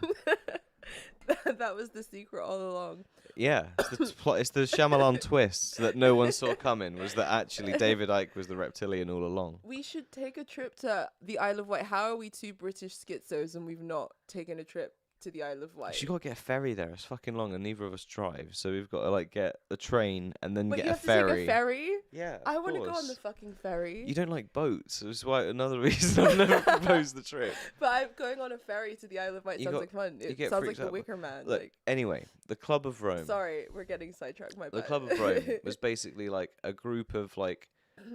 That was the secret all along. Yeah, it's the Shyamalan twist that no one saw coming, was that actually David Icke was the reptilian all along. We should take a trip to the Isle of Wight. How are we two British schizos and we've not taken a trip to the Isle of Wight? You got to get a ferry there. It's fucking long and neither of us drive, so we've got to like get the train and then Wait, get you a have ferry. to take a ferry? Yeah, I want to go on course. the fucking ferry. You don't like boats. That's why another reason I've never proposed the trip. But I'm going on a ferry to the Isle of Wight. Sounds like fun. It get sounds like freaked the out by- Wicker Man. Look, anyway, the Club of Rome. Sorry, we're getting sidetracked. My bad. The Club of Rome was basically like a group of like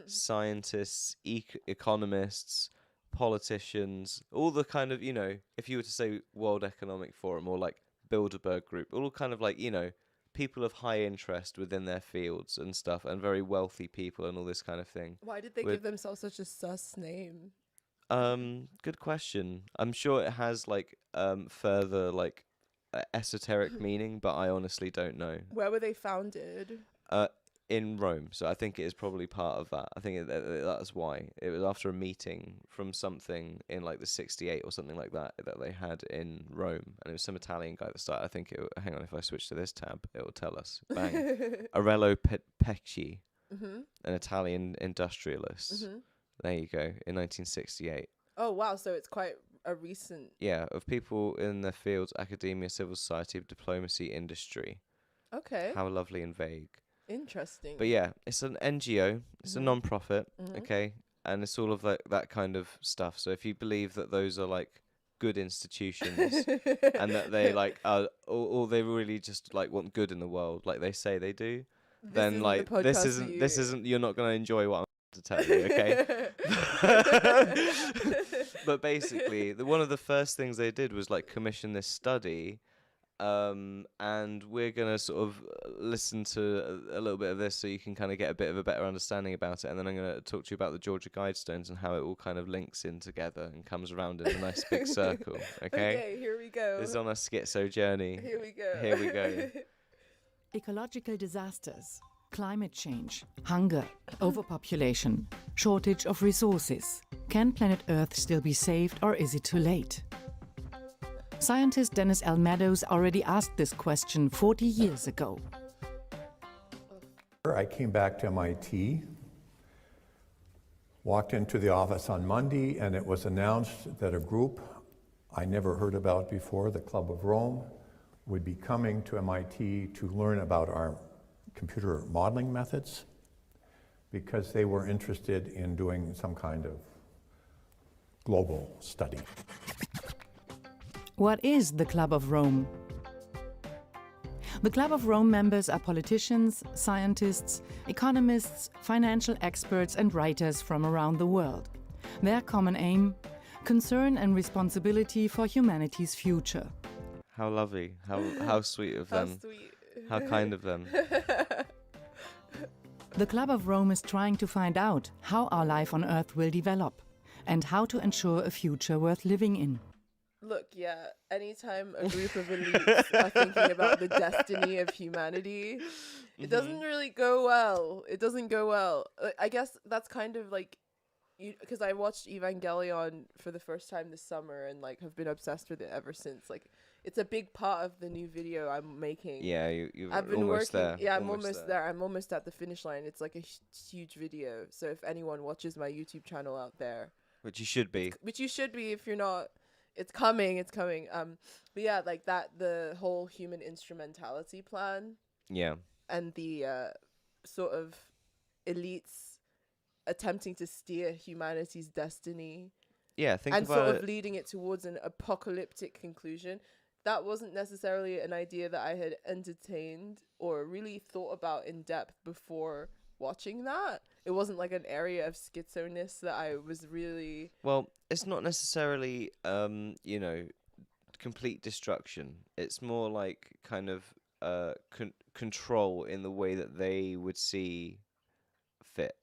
scientists, economists, politicians, all the kind of, you know, if you were to say World Economic Forum or like Bilderberg Group, all kind of like, you know, people of high interest within their fields and stuff, and very wealthy people and all this kind of thing. Why did they give themselves such a sus name? Good question. I'm sure it has like further like esoteric meaning, but I honestly don't know. Where were they founded? In Rome, so I think it is probably part of that. I think that's why it was after a meeting from something in like the '68 or something like that they had in Rome, and it was some Italian guy that started. I think hang on, if I switch to this tab, it will tell us. Bang, Arello Pecci, an Italian industrialist. There you go, in 1968. Oh wow, so it's quite a recent. Yeah, of people in their fields: academia, civil society, diplomacy, industry. Okay. How lovely and vague. Interesting. But yeah, it's an NGO, it's a non-profit, okay, and it's all of that kind of stuff. So if you believe that those are like good institutions and that they like or they really just like want good in the world, like they say they do, then like this isn't you're not gonna enjoy what I'm to tell you, okay? But basically, one of the first things they did was like commission this study. And we're going to sort of listen to a little bit of this so you can kind of get a bit of a better understanding about it. And then I'm going to talk to you about the Georgia Guidestones and how it all kind of links in together and comes around in a nice big circle. Okay? Okay, here we go. This is on a schizo journey. Here we go. Here we go. Ecological disasters, climate change, hunger, overpopulation, shortage of resources. Can planet Earth still be saved, or is it too late? Scientist Dennis L. Meadows already asked this question 40 years ago. I came back to MIT Walked into the office on Monday, and it was announced that a group I never heard about before, the Club of Rome, would be coming to MIT to learn about our computer modeling methods because they were interested in doing some kind of global study. What is the Club of Rome? The Club of Rome members are politicians, scientists, economists, financial experts and writers from around the world. Their common aim? Concern and responsibility for humanity's future. How lovely. How sweet of How them. sweet. How kind of them. The Club of Rome is trying to find out how our life on Earth will develop and how to ensure a future worth living in. Look, yeah, anytime a group of elites are thinking about the destiny of humanity, it doesn't really go well. It doesn't go well. I guess that's kind of like, because I watched Evangelion for the first time this summer and like have been obsessed with it ever since. Like, it's a big part of the new video I'm making. Yeah, you're I've been almost working. there. Yeah, I'm almost there. I'm almost at the finish line. It's like a huge video. So if anyone watches my YouTube channel out there, Which you should be. which you should be if you're not, it's coming. It's coming. But yeah, like that, the whole human instrumentality plan Yeah. and the sort of elites attempting to steer humanity's destiny Yeah, think and about sort it. of leading it towards an apocalyptic conclusion. That wasn't necessarily an idea that I had entertained or really thought about in depth before watching that. It wasn't like an area of schizoness that I was really... Well, it's not necessarily, complete destruction. It's more like kind of control in the way that they would see fit.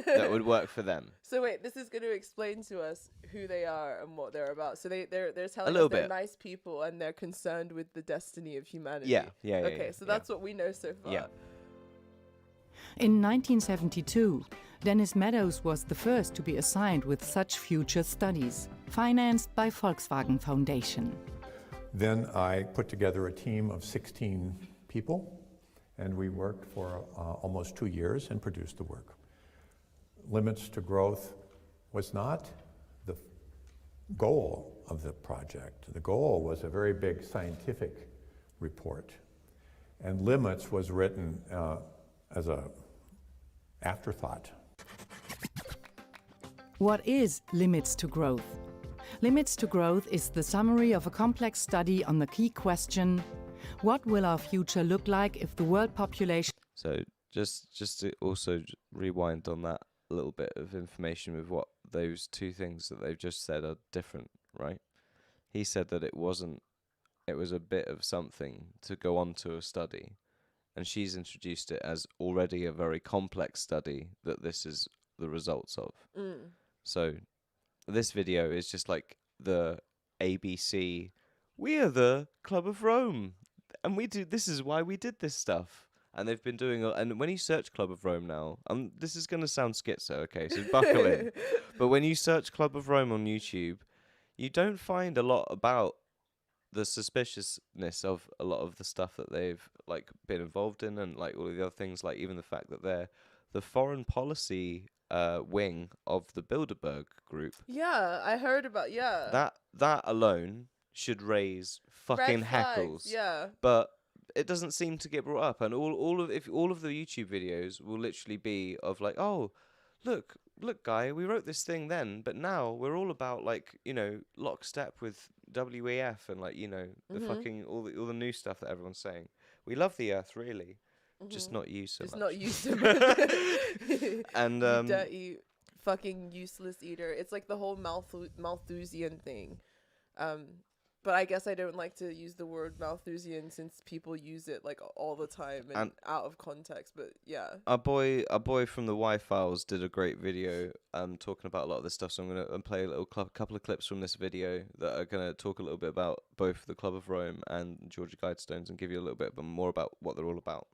That would work for them. So wait, this is going to explain to us who they are and what they're about. So they're telling little us they're bit. nice people and they're concerned with the destiny of humanity. Yeah. Okay, so that's what we know so far. Yeah. In 1972, Dennis Meadows was the first to be assigned with such future studies, financed by Volkswagen Foundation. Then I put together a team of 16 people, and we worked for almost 2 years and produced the work. Limits to Growth was not the goal of the project. The goal was a very big scientific report, and Limits was written as a afterthought. What is Limits to Growth? Limits to Growth is the summary of a complex study on the key question, what will our future look like if the world population... So just to also rewind on that little bit of information with what those two things that they've just said are different, right? He said that it was a bit of something to go on to a study, and she's introduced it as already a very complex study that this is the results of. So this video is just like the ABC, we are the Club of Rome, and this is why we did this stuff. And they've been doing, and when you search Club of Rome now, this is going to sound schizo, okay, so buckle in. But when you search Club of Rome on YouTube, you don't find a lot about the suspiciousness of a lot of the stuff that they've like been involved in, and like all of the other things, like even the fact that they're the foreign policy wing of the Bilderberg group. Yeah, I heard about, That alone should raise fucking Red flags, heckles. yeah. But it doesn't seem to get brought up, and all of the YouTube videos will literally be of like, oh, look, guy, we wrote this thing then, but now we're all about like, lockstep with WEF and like, the fucking all the new stuff that everyone's saying. We love the Earth, really, just not you so much. It's not you so much. And you dirty, fucking useless eater. It's like the whole Malthusian thing. But I guess I don't like to use the word Malthusian since people use it like all the time and out of context. But yeah, our boy from the Y-Files did a great video talking about a lot of this stuff. So I'm gonna play a little couple of clips from this video that are gonna talk a little bit about both the Club of Rome and Georgia Guidestones and give you a little bit more about what they're all about.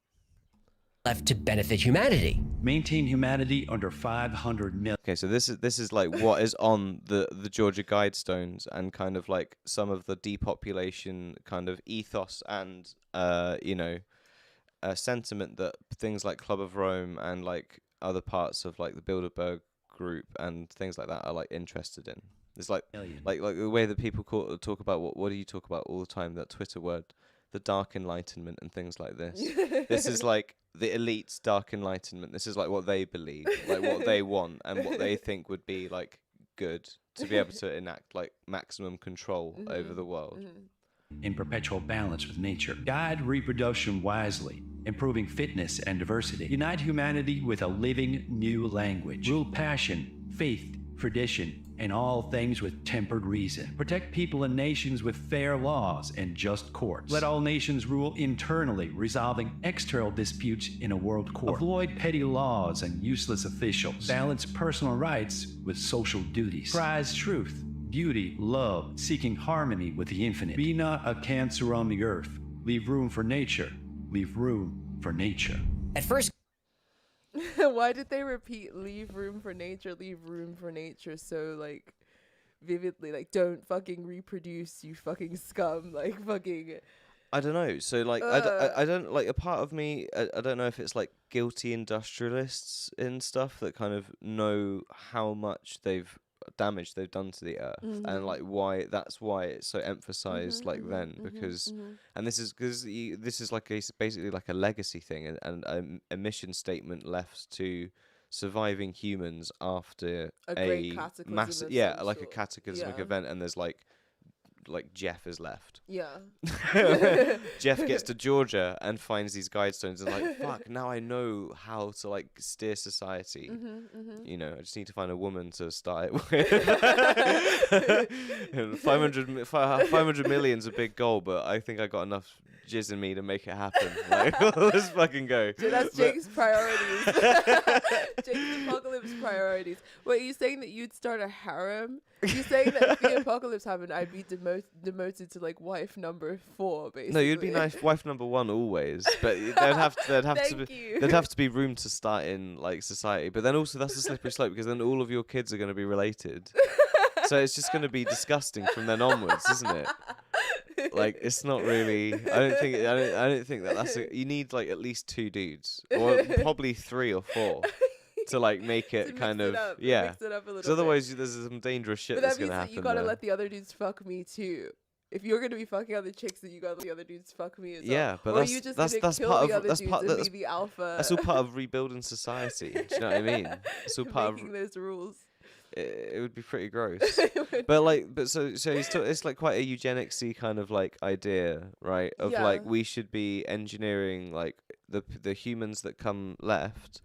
Left to benefit humanity. Maintain humanity under 500 million. Okay, so this is like what is on the Georgia Guidestones and kind of like some of the depopulation kind of ethos and sentiment that things like Club of Rome and like other parts of like the Bilderberg group and things like that are like interested in. It's like the way that people talk about what do you talk about all the time, that Twitter word, the dark enlightenment and things like this. This is like the elite's dark enlightenment. This is like what they believe, like what they want and what they think would be like good to be able to enact like maximum control over the world. In perpetual balance with nature. Guide reproduction wisely, improving fitness and diversity. Unite humanity with a living new language. Rule passion, faith, tradition, and all things with tempered reason. Protect people and nations with fair laws and just courts. Let all nations rule internally, resolving external disputes in a world court. Avoid petty laws and useless officials. Balance personal rights with social duties. Prize truth, beauty, love, seeking harmony with the infinite. Be not a cancer on the earth. Leave room for nature. Leave room for nature. At first, why did they repeat leave room for nature so like vividly? Like, don't fucking reproduce, you fucking scum. Like, fucking, I don't know. So like I don't like, a part of me, I don't know if it's like guilty industrialists and stuff that kind of know how much damage they've done to the earth, and like why it's so emphasized because and this is because this is like basically like a legacy thing and a mission statement left to surviving humans after a massive a cataclysmic event, and there's like Jeff is left. Yeah. Jeff gets to Georgia and finds these Guidestones and like, fuck, now I know how to like steer society. You know, I just need to find a woman to start it with. And 500 million's a big goal, but I think I got enough jizz in me to make it happen. Like, let's fucking go. So that's Jake's priorities. Jake's apocalypse priorities. Wait, are you saying that you'd start a harem? You saying that if the apocalypse happened, I'd be demoted to like wife number 4, basically? No, you'd be wife number 1 always, but there'd have to be room to start in like society. But then also that's a slippery slope, because then all of your kids are going to be related, so it's just going to be disgusting from then onwards, isn't it? Like, it's not really. I don't think that's. You need like at least 2 dudes, or probably 3 or 4. To like make it kind of mix it up a little because otherwise there's some dangerous shit that's gonna happen. You gotta let the other dudes fuck me too. If you're gonna be fucking other chicks, then you gotta let the other dudes fuck me as well. Yeah, but that's part of the alpha. That's all part of rebuilding society. Do you know what I mean? It's all part making those rules. It would be pretty gross. So it's like quite a eugenicsy kind of like idea, right? Of like, we should be engineering like the humans that come left.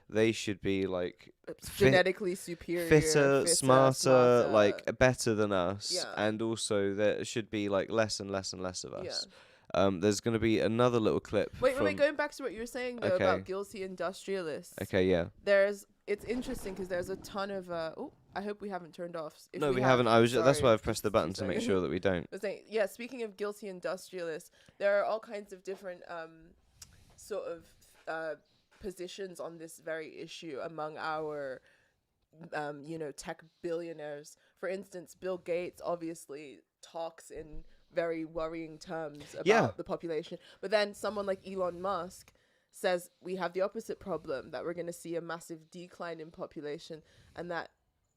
They should be like genetically superior, fitter, smarter, like better than us, and also there should be like less and less and less of us. There's going to be another little clip. Wait, going back to what you were saying though about guilty industrialists. Okay, yeah. It's interesting because there's a ton of. I hope we haven't turned off. No, we haven't. That's why I've pressed the button to make sure that we don't. Yeah, speaking of guilty industrialists, there are all kinds of different sort of positions on this very issue among our tech billionaires. For instance, Bill Gates obviously talks in very worrying terms about the population, but then someone like Elon Musk says we have the opposite problem, that we're going to see a massive decline in population and that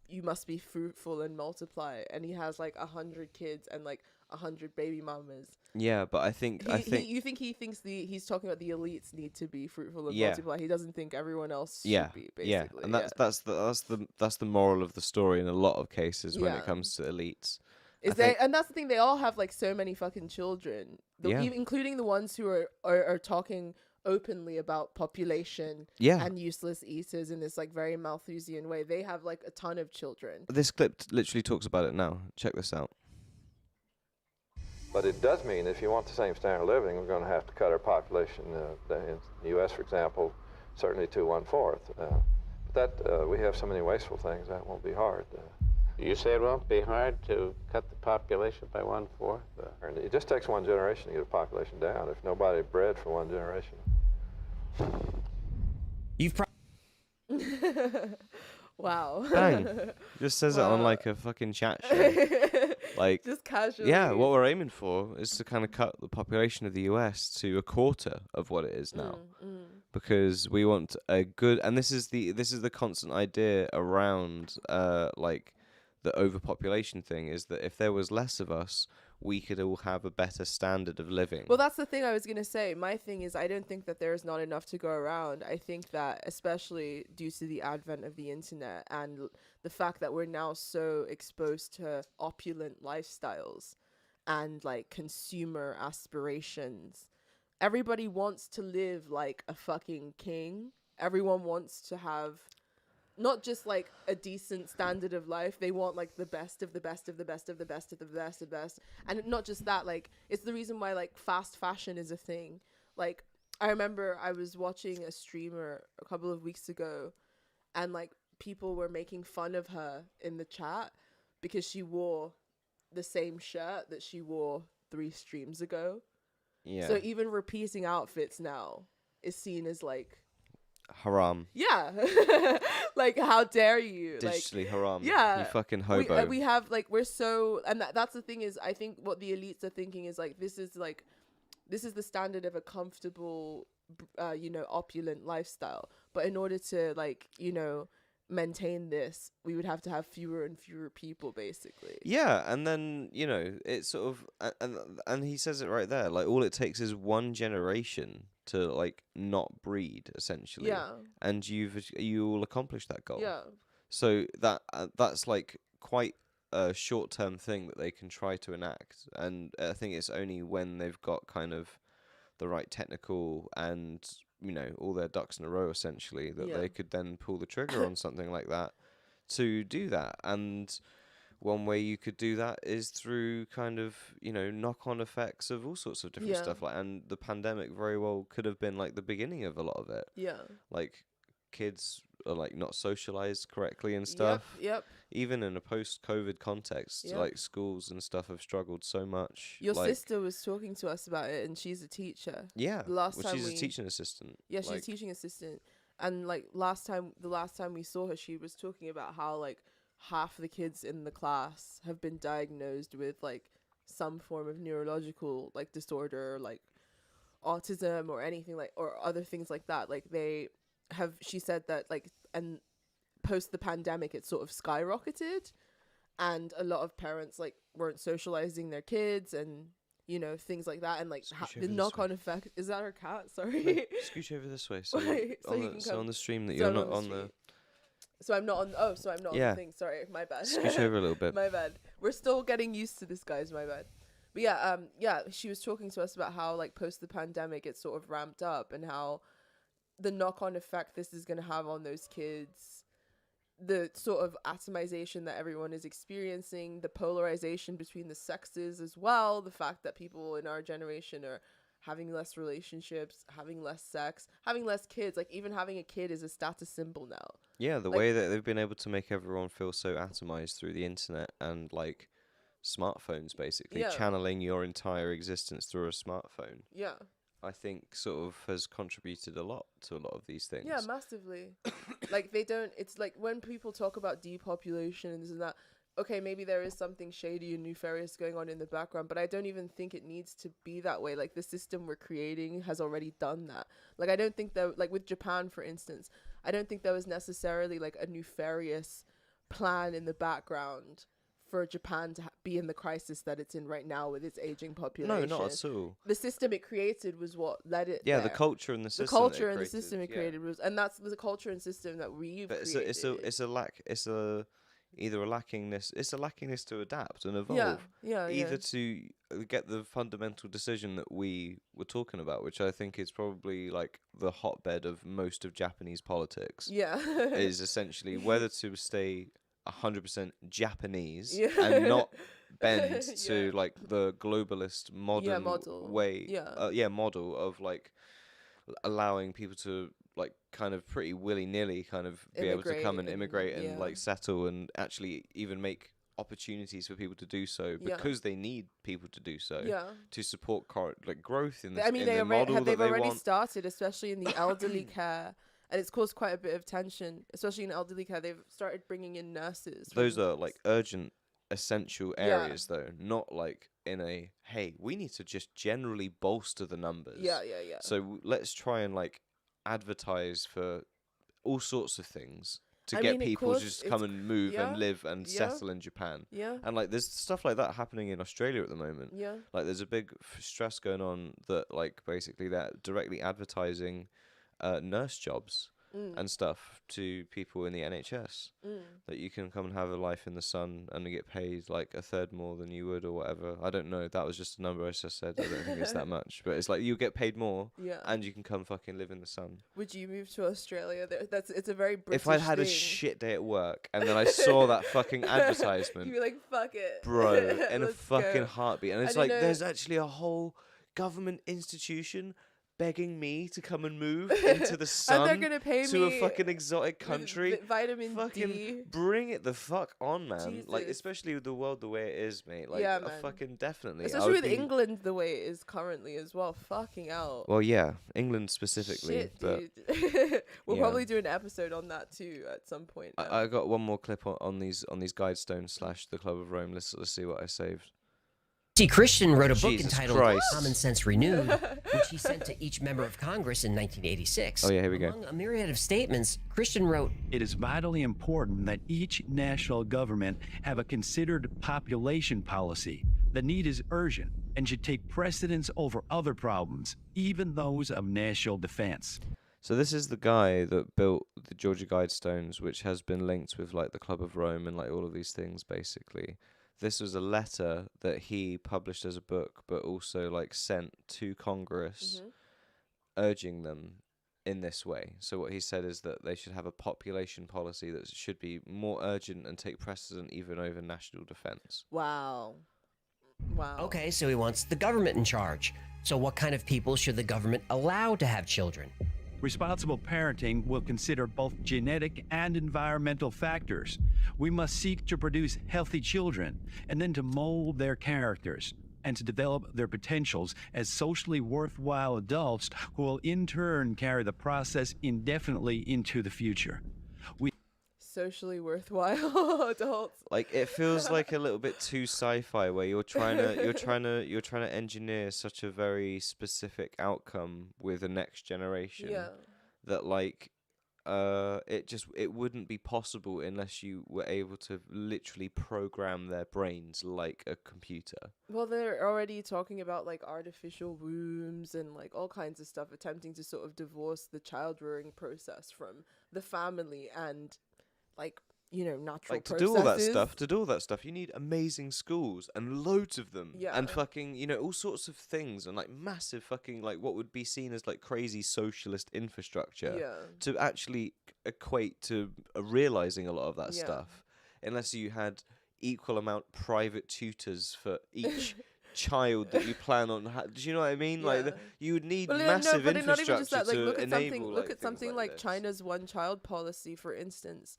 you must be fruitful and multiply, and he has like 100 kids and like 100 baby mamas. Yeah, but I think he thinks he's talking about the elites need to be fruitful and multiply. He doesn't think everyone else should be, basically. Yeah, and that's the moral of the story in a lot of cases when it comes to elites. And that's the thing, they all have like so many fucking children, including the ones who are talking openly about population and useless eaters in this like very Malthusian way. They have like a ton of children. This clip literally talks about it now. Check this out. But it does mean if you want the same standard of living, we're going to have to cut our population in the U.S., for example, certainly to 1/4. But that we have so many wasteful things, that won't be hard. You say it won't be hard to cut the population by 1/4? It just takes 1 generation to get a population down. If nobody bred for 1 generation. Wow. Bang. Just says it on like a fucking chat show. Like, just casually. Yeah, what we're aiming for is to kind of cut the population of the US to 1/4 of what it is now. because we want a good, and this is the constant idea around like the overpopulation thing, is that if there was less of us, we could all have a better standard of living. Well, that's the thing I was going to say. My thing is, I don't think that there's not enough to go around. I think that, especially due to the advent of the internet and the fact that we're now so exposed to opulent lifestyles and like consumer aspirations, everybody wants to live like a fucking king. Everyone wants to have not just like a decent standard of life. They want like the best of the best of the best of the best of the best of the best. And not just that, like it's the reason why like fast fashion is a thing. Like I remember I was watching a streamer a couple of weeks ago, and like people were making fun of her in the chat because she wore the same shirt that she wore 3 streams ago. Yeah. So even repeating outfits now is seen as like haram. Yeah. Like, how dare you? Digitally like, haram. Yeah. You fucking hobo. We have, like, we're so... And that's the thing is, I think what the elites are thinking is, like, this is the standard of a comfortable, opulent lifestyle. But in order to, like, maintain this, we would have to have fewer and fewer people, basically. Yeah, and then, it's sort of... And he says it right there. Like, all it takes is one generation to like not breed, essentially. Yeah. And you will accomplish that goal. Yeah. So that's like quite a short-term thing that they can try to enact, and I think it's only when they've got kind of the right technical and all their ducks in a row, essentially, that they could then pull the trigger on something like that to do that. And one way you could do that is through kind of, knock-on effects of all sorts of different stuff. Like, and the pandemic very well could have been like the beginning of a lot of it. Yeah. Like, kids are like not socialized correctly and stuff. Yep. Even in a post-COVID context, like schools and stuff have struggled so much. Your sister was talking to us about it, and she's a teacher. Yeah. She's a teaching assistant. Yeah, she's a teaching assistant. And like the last time we saw her, she was talking about how like half the kids in the class have been diagnosed with like some form of neurological like disorder, like autism or anything like, or other things like that. Like she said that like, and post the pandemic it sort of skyrocketed, and a lot of parents like weren't socializing their kids and things like that, and like the knock-on effect. Is that our cat? Sorry. No, scooch over this way so on the stream that you're not on the... So I'm not on. So I'm not on the thing. Sorry, my bad. Scooch over a little bit. My bad. We're still getting used to this, guys. My bad. But yeah, she was talking to us about how like post the pandemic it sort of ramped up, and how the knock-on effect this is going to have on those kids, the sort of atomization that everyone is experiencing, the polarization between the sexes as well, the fact that people in our generation are having less relationships, having less sex, having less kids. Like, even having a kid is a status symbol now. Yeah, the way that they've been able to make everyone feel so atomized through the internet and, like, smartphones, basically. Channeling your entire existence through a smartphone. Yeah. I think sort of has contributed a lot to a lot of these things. Yeah, massively. Like, they don't... It's like when people talk about depopulation and this and that, okay, maybe there is something shady and nefarious going on in the background, but I don't even think it needs to be that way. Like, the system we're creating has already done that. Like, I don't think that, like, with Japan, for instance, I don't think there was necessarily, like, a nefarious plan in the background for Japan to be in the crisis that it's in right now with its aging population. No, not at all. The system it created was what led it Yeah, there. the culture and the system. The culture and the system it created was, and that's the culture and system that we've created. It's either a lackingness to adapt and evolve. Either to get the fundamental decision that we were talking about, which I think is probably like the hotbed of most of Japanese politics. Yeah. Is essentially whether to stay 100% Japanese and not bend to like the globalist modern model of like allowing people to like kind of pretty willy-nilly kind of be able to come and immigrate and like settle and actually even make opportunities for people to do so because they need people to do so to support like growth in the model they've already started, especially in the elderly care, and it's caused quite a bit of tension, especially in elderly care. They've started bringing in nurses. Those are like urgent essential areas though, not like in a hey, we need to just generally bolster the numbers. Yeah. So let's try and like advertise for all sorts of things to I get mean, people to just come and move yeah, and live and yeah, settle in Japan. yeah, And like there's stuff like that happening in Australia at the moment. yeah. Like there's a big stress going on that like basically they're directly advertising nurse jobs and stuff to people in the NHS that you can come and have a life in the sun and get paid like a third more than you would or whatever. I don't know. That was just a number I just said. I don't think it's that much, but it's like you get paid more and you can come fucking live in the sun. Would you move to Australia? It's a very British If I had thing. a shit day at work and then I saw that fucking advertisement, you'd be like, fuck it. bro, in a Let's fucking go. heartbeat. And it's I like don't know. there's actually a whole government institution begging me to come and move into the sun and they're gonna pay to me a fucking exotic country. vitamin fucking D. bring it the fuck on, man. Like, Jesus. especially with the world the way it is, mate. Like, Yeah, I man. fucking definitely. I Especially would with be- England the way it is currently as well. Fucking out. Well, yeah, England specifically. Shit, but dude. We'll yeah. probably do an episode on that too at some point. I got one more clip on these Guidestones / the Club of Rome. Let's see what I saved. See, Christian wrote a book Jesus entitled Christ. Common Sense Renewed, which he sent to each member of Congress in 1986. Oh, yeah, here we go. Among a myriad of statements, Christian wrote, It is vitally important that each national government have a considered population policy. The need is urgent and should take precedence over other problems, even those of national defense. So this is the guy that built the Georgia Guidestones, which has been linked with like the Club of Rome and like all of these things basically. This was a letter that he published as a book, but also like sent to Congress, urging them in this way. So what he said is that they should have a population policy that should be more urgent and take precedent even over national defense. Wow. Okay, so he wants the government in charge. So what kind of people should the government allow to have children? Responsible parenting will consider both genetic and environmental factors. We must seek to produce healthy children and then to mold their characters and to develop their potentials as socially worthwhile adults who will in turn carry the process indefinitely into the future. Socially worthwhile adults. Like it feels like a little bit too sci-fi, where you're trying to engineer such a very specific outcome with the next generation. Yeah. That like it wouldn't be possible unless you were able to literally program their brains like a computer. Well, they're already talking about like artificial wombs and like all kinds of stuff, attempting to sort of divorce the child rearing process from the family and like, you know, natural Like to processes. do all that stuff, you need amazing schools and loads of them. Yeah. And fucking, you know, all sorts of things and like massive fucking like what would be seen as like crazy socialist infrastructure Yeah. to actually equate to realizing a lot of that Yeah. stuff. Unless you had equal amount private tutors for each child that you plan on. Do you know what I mean? Like Yeah. you would need Well, massive but not infrastructure even just that. Like, to look at enable something. like, Look at things something like this. China's one-child policy, for instance.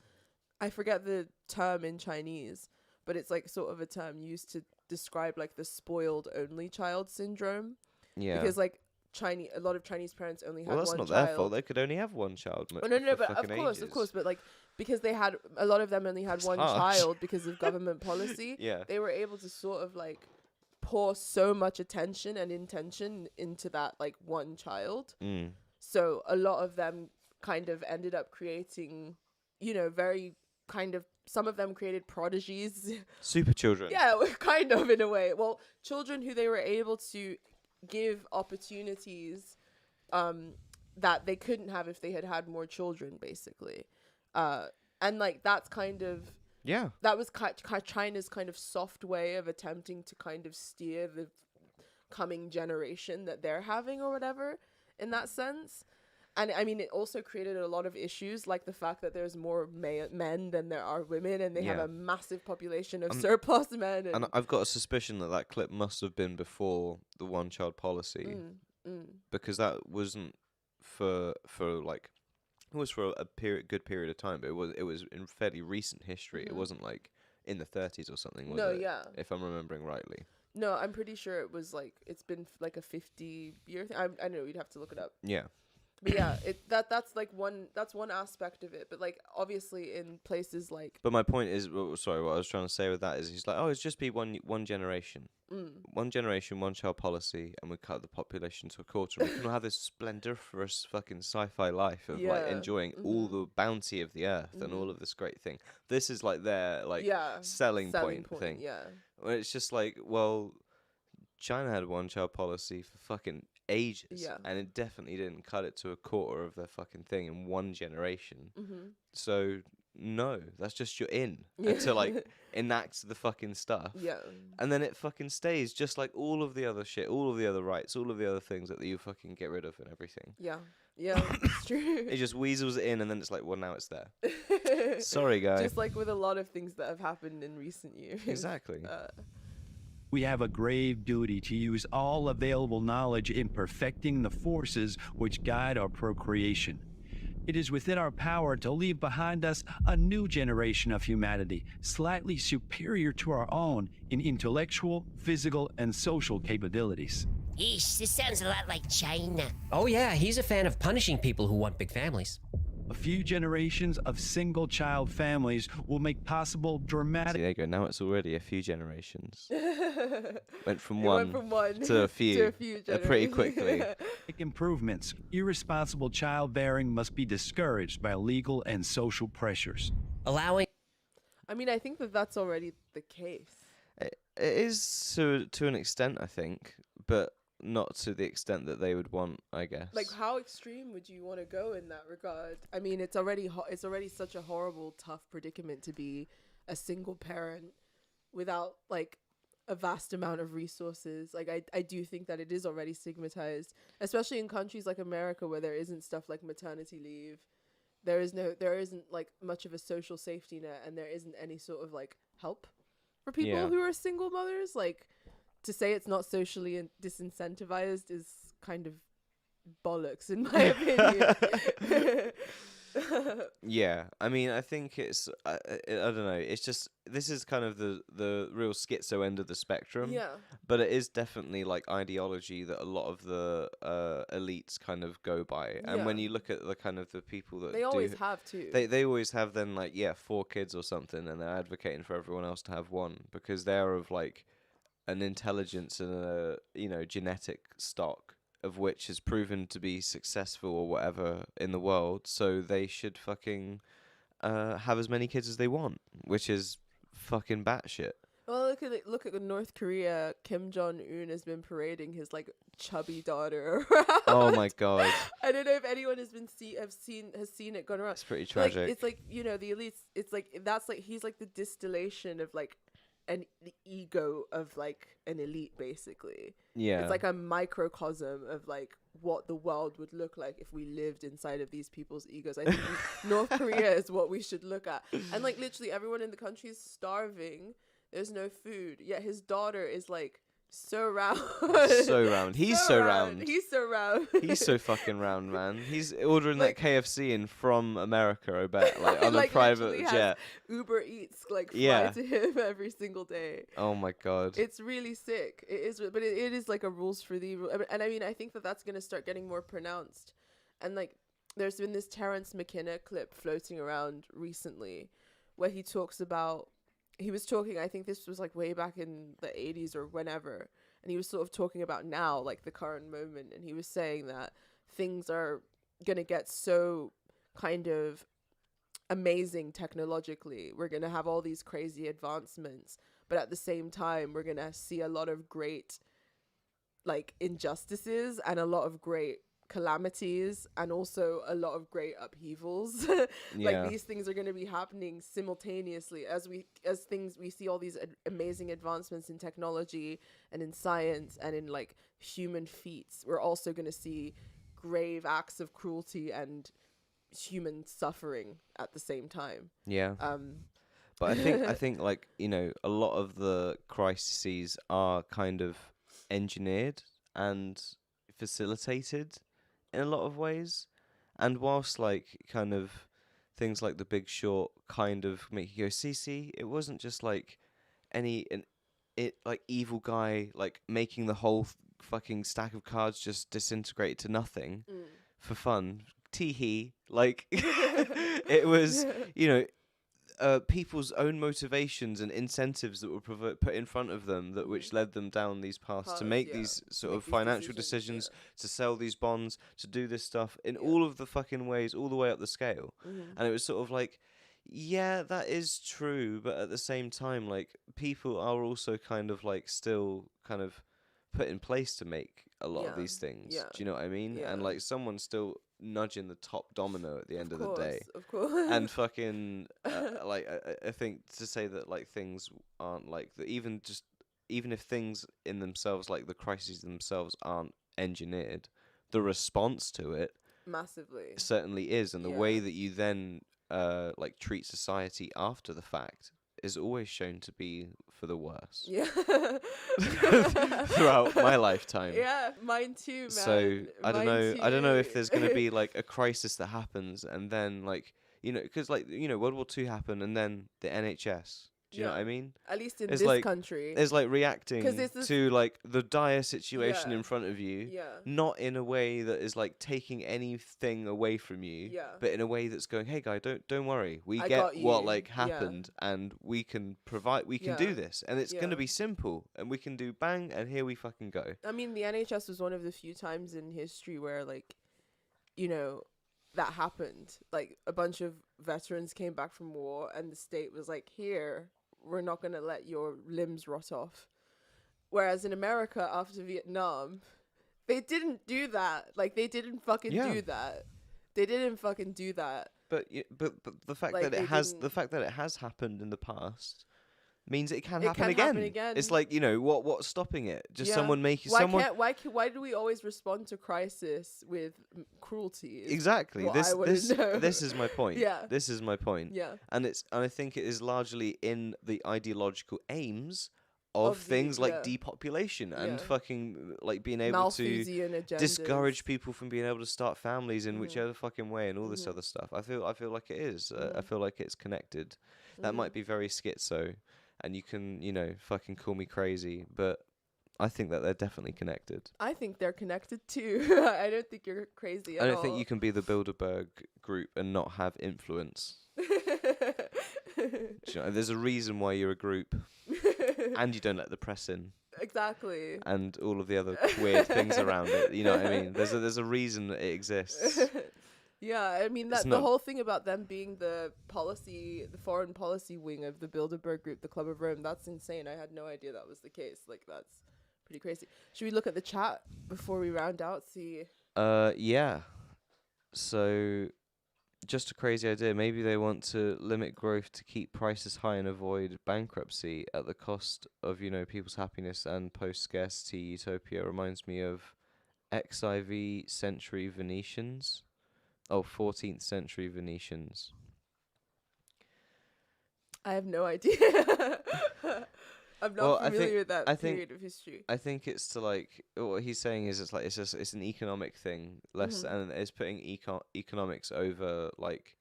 I forget the term in Chinese, but it's like sort of a term used to describe like the spoiled only child syndrome. Yeah. Because like a lot of Chinese parents only had Well, that's one not child. their fault. They could only have one child. Oh, no, for but of fucking course, ages. but like because they had a lot of them only had That's one harsh. child because of government policy. Yeah. They were able to sort of like pour so much attention and intention into that like one child. Mm. So a lot of them kind of ended up creating, you know, very kind of, some of them created prodigies. Super children. Yeah, kind of in a way. Well, children who they were able to give opportunities that they couldn't have if they had had more children, basically. And like that's kind of, Yeah. that was China's kind of soft way of attempting to kind of steer the coming generation that they're having or whatever in that sense. And I mean, it also created a lot of issues, like the fact that there's more men than there are women, and they have Yeah. a massive population of surplus men. And I've got a suspicion that clip must have been before the one-child policy, because that wasn't for like, it was for a good period of time, but it was in fairly recent history. It wasn't like in the 30s or something, was No, it? yeah. If I'm remembering rightly. No, I'm pretty sure it was like, it's been like a 50-year thing. I know, you'd have to look it up. Yeah. But yeah, that's like one aspect of it. But like obviously in places like But my point is, sorry, what I was trying to say with that is, he's like, oh, it's just be one generation, one generation, one child policy, and we cut the population to a quarter. We can all have this splendiferous fucking sci-fi life of like enjoying all the bounty of the earth and all of this great thing. This is like their like selling point thing. Yeah. Where it's just like, well, China had one child policy for fucking ages, and it definitely didn't cut it to a quarter of their fucking thing in one generation. So no, that's just you're in to like enact the fucking stuff, and then it fucking stays just like all of the other shit, all of the other rights, all of the other things that you fucking get rid of and everything. Yeah, it's true. It just weasels it in, and then it's like, well, now it's there. Sorry, guys. Just like with a lot of things that have happened in recent years. Exactly. We have a grave duty to use all available knowledge in perfecting the forces which guide our procreation. It is within our power to leave behind us a new generation of humanity, slightly superior to our own in intellectual, physical, and social capabilities. Yeesh, this sounds a lot like China. Oh yeah, he's a fan of punishing people who want big families. A few generations of single-child families will make possible dramatic... See, there you go. Now it's already a few generations. Went from one to a few pretty quickly. improvements. Irresponsible childbearing must be discouraged by legal and social pressures. Allowing... I mean, I think that's already the case. It is to an extent, I think, but not to the extent that they would want, I guess. Like, how extreme would you want to go in that regard? I mean, it's already such a horrible, tough predicament to be a single parent without like a vast amount of resources. Like, I do think that it is already stigmatized, especially in countries like America where there isn't stuff like maternity leave. There isn't like much of a social safety net, and there isn't any sort of like help for people who are single mothers. Like, to say it's not socially disincentivized is kind of bollocks, in my opinion. Yeah, I mean, I think it's I don't know. It's just, this is kind of the real schizo end of the spectrum. Yeah. But it is definitely like ideology that a lot of the elites kind of go by. And when you look at the kind of the people that they always have too. They always have then like 4 kids or something, and they're advocating for everyone else to have one because they're of like an intelligence and a genetic stock of which has proven to be successful or whatever in the world, so they should fucking have as many kids as they want, which is fucking batshit. Well, look at North Korea. Kim Jong-un has been parading his like chubby daughter around. Oh my god! I don't know if anyone has seen it going around. It's pretty tragic. Like, it's like, the elites. It's like he's like the distillation of like the ego of like an elite, basically. Yeah. It's like a microcosm of like what the world would look like if we lived inside of these people's egos. I think North Korea is what we should look at. And like literally everyone in the country is starving. There's no food. Yet his daughter is like so round. So round. He's so round. He's so round. He's so fucking round, man. He's ordering like, that KFC in from America, I bet, like on like a private jet. Uber Eats like fly to him every single day. Oh my god. It's really sick. It is, but it is like a rules for thee. And I mean, I think that's gonna start getting more pronounced. And like, there's been this Terrence McKenna clip floating around recently, where he talks about. He was talking, I think this was like way back in the 80s or whenever, and he was sort of talking about now, like the current moment, and he was saying that things are going to get so kind of amazing technologically. We're going to have all these crazy advancements, but at the same time, we're going to see a lot of great like injustices and a lot of great calamities and also a lot of great upheavals. Like these things are going to be happening simultaneously as we see all these amazing advancements in technology and in science and in like human feats. We're also going to see grave acts of cruelty and human suffering at the same time. But I think like, a lot of the crises are kind of engineered and facilitated in a lot of ways, and whilst like kind of things like The Big Short kind of make you go, see, it wasn't just like like evil guy like making the whole fucking stack of cards just disintegrate to nothing. for fun, tee-hee. Like, it was, people's own motivations and incentives that were put in front of them, that which led them down these paths to make these sort of financial decisions, to sell these bonds, to do this stuff in all of the fucking ways, all the way up the scale. And it was sort of like, yeah, that is true, but at the same time, like, people are also kind of like still kind of put in place to make a lot of these things. Do you know what I mean? And like, someone's still nudging the top domino at the end of the day. Of course. And fucking like, I think to say that like things aren't like that, even if things in themselves, like the crises themselves, aren't engineered, the response to it massively certainly is, and the way that you then like treat society after the fact is always shown to be for the worse. Yeah. Throughout my lifetime. Yeah, mine too, man. So I don't know if there's going to be like a crisis that happens, and then like, because like, World War II happened, and then the NHS. Do you know what I mean? At least in it's this like, country. It's like reacting to like the dire situation in front of you, not in a way that is like taking anything away from you, but in a way that's going, hey guy, don't worry, we get what like happened, and we can provide, we can do this, and it's gonna be simple, and we can do bang, and here we fucking go. I mean, the NHS was one of the few times in history where like, that happened. Like, a bunch of veterans came back from war, and the state was like, here, we're not going to let your limbs rot off. Whereas in America, after Vietnam, they didn't do that. Like, they didn't fucking do that. They didn't fucking do that. But the fact that it has happened in the past means it can happen again. It's like, what's stopping it? Just someone making someone. Why do we always respond to crisis with cruelty? Exactly. This is my point. Yeah. This is my point. Yeah. And I think it is largely in the ideological aims of things like depopulation and fucking like being able to discourage people from being able to start families in whichever fucking way, and all this other stuff. I feel like it is. I feel like it's connected. That might be very schizo. And you can, fucking call me crazy, but I think that they're definitely connected. I think they're connected too. I don't think you're crazy at all. I don't think you can be the Bilderberg group and not have influence. There's a reason why you're a group, and you don't let the press in. Exactly. And all of the other weird things around it. You know what I mean? There's a reason that it exists. Yeah, I mean, that the whole thing about them being the foreign policy wing of the Bilderberg Group, the Club of Rome, that's insane. I had no idea that was the case. Like, that's pretty crazy. Should we look at the chat before we round out? See. Yeah. So, just a crazy idea. Maybe they want to limit growth to keep prices high and avoid bankruptcy at the cost of, people's happiness and post-scarcity utopia. Reminds me of XIV century Venetians. 14th century Venetians. I have no idea. I'm not familiar with that period of history. I think it's to like, what he's saying is it's an economic thing, and it's putting economics over like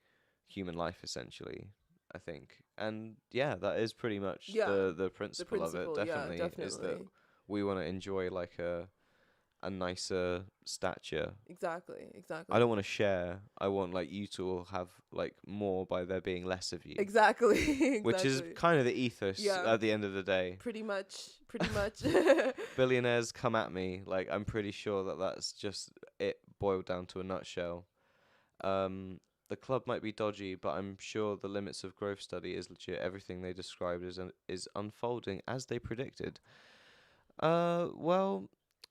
human life, essentially, I think. And yeah, that is pretty much the principle of it, definitely. Is that we want to enjoy like a nicer stature. Exactly. I don't want to share. I want like you to all have like more by there being less of you. Exactly. Which is kind of the ethos at the end of the day. Pretty much. Billionaires come at me. Like, I'm pretty sure that that's just it boiled down to a nutshell. The club might be dodgy, but I'm sure the limits of growth study is legit. Everything they described is unfolding as they predicted. Well,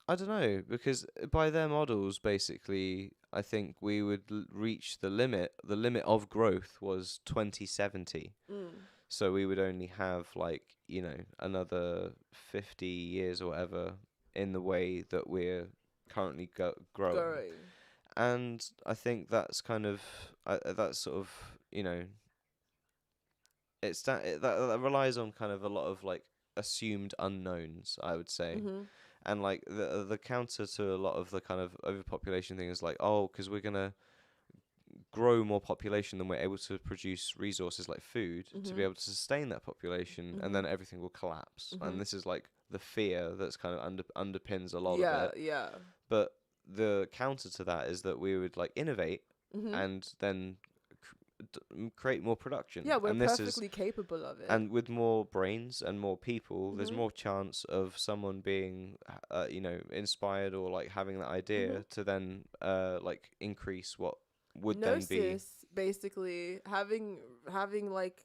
I don't know, because by their models, basically, I think we would reach the limit. The limit of growth was 2070. So we would only have, like, another 50 years or whatever in the way that we're currently growing. And I think that's kind of, that's sort of, it's that relies on kind of a lot of, like, assumed unknowns, I would say. And like the counter to a lot of the kind of overpopulation thing is like, because we're gonna grow more population than we're able to produce resources like food to be able to sustain that population, and then everything will collapse. And this is like the fear that's kind of underpins a lot of it. Yeah. But the counter to that is that we would like innovate and then create more production. Yeah, we're and this perfectly capable of it. And with more brains and more people, there's more chance of someone being, inspired or like having that idea to then like increase what would then be. Gnosis, basically having like,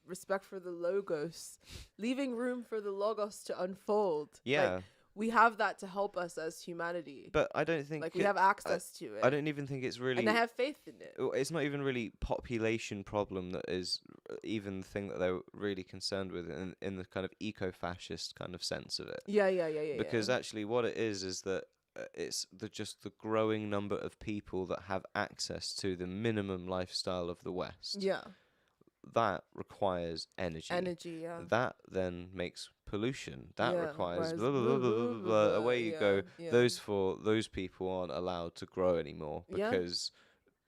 respect for the logos, leaving room for the logos to unfold. Yeah. Like, we have that to help us as humanity. But I don't think... Like, we have access to it. I don't even think it's really... And I have faith in it. It's not even really population problem that is even the thing that they're really concerned with in the kind of eco-fascist kind of sense of it. Yeah. Because actually what it is that it's just the growing number of people that have access to the minimum lifestyle of the West. Yeah. That requires energy. Yeah. That then makes pollution. That requires blah, blah, blah, blah, blah, blah, blah. Away you go. Yeah. Those people aren't allowed to grow anymore because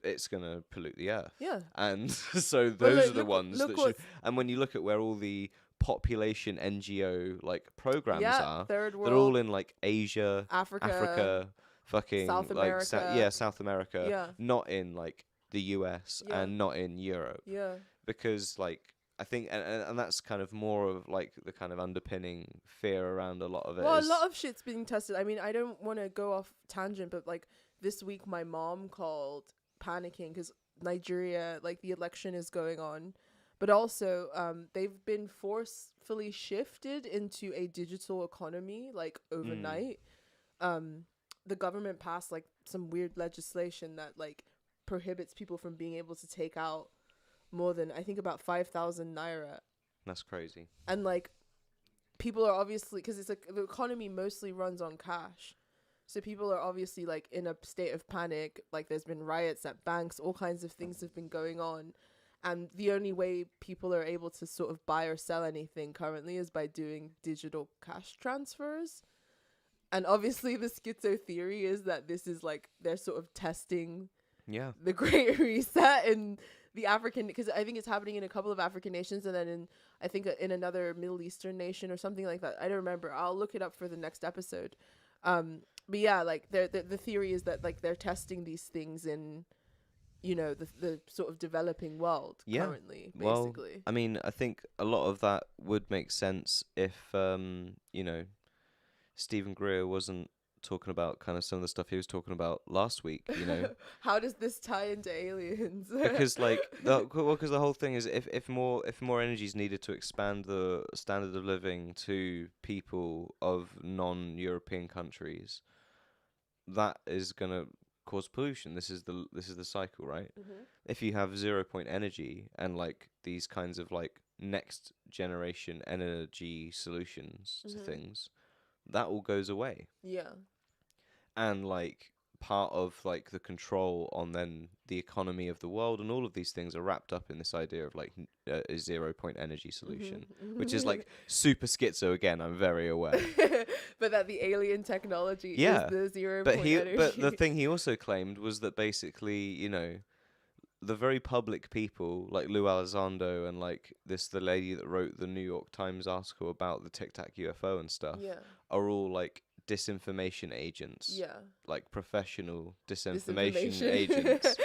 it's going to pollute the earth. Yeah. And so those are the ones that should... And when you look at where all the population NGO like programs are, third world, they're all in like Asia, Africa, fucking South like America. South America. Yeah. Not in like the US and not in Europe. Yeah. Because like I think and that's kind of more of like the kind of underpinning fear around a lot of it. Well, a lot of shit's being tested. I mean, I don't want to go off tangent, but like this week my mom called panicking because Nigeria, like the election is going on, but also they've been forcefully shifted into a digital economy like overnight. The government passed like some weird legislation that like prohibits people from being able to take out more than I think about 5,000 naira. That's crazy. And like people are obviously, because it's like the economy mostly runs on cash, so people are obviously like in a state of panic. Like there's been riots at banks, all kinds of things have been going on, and the only way people are able to sort of buy or sell anything currently is by doing digital cash transfers. And obviously the schizo theory is that this is like they're sort of testing the Great Reset in the African, because I think it's happening in a couple of African nations, and then I think in another Middle Eastern nation or something like that. I don't remember. I'll look it up for the next episode. But yeah, like the theory is that like they're testing these things in, the sort of developing world currently, basically. Well, I mean, I think a lot of that would make sense if Stephen Greer wasn't talking about kind of some of the stuff he was talking about last week, How does this tie into aliens? Because like because the whole thing is if more energy is needed to expand the standard of living to people of non-European countries, that is going to cause pollution. This is the cycle, right? If you have 0 point energy and like these kinds of like next generation energy solutions to things, that all goes away. Yeah. And like part of like the control on then the economy of the world and all of these things are wrapped up in this idea of like a 0 point energy solution, which is like super schizo again, I'm very aware. But that the alien technology is the 0 point energy. But the thing he also claimed was that basically, the very public people like Lou Elizondo and like the lady that wrote the New York Times article about the Tic Tac UFO and stuff are all like disinformation agents. Yeah. Like professional disinformation agents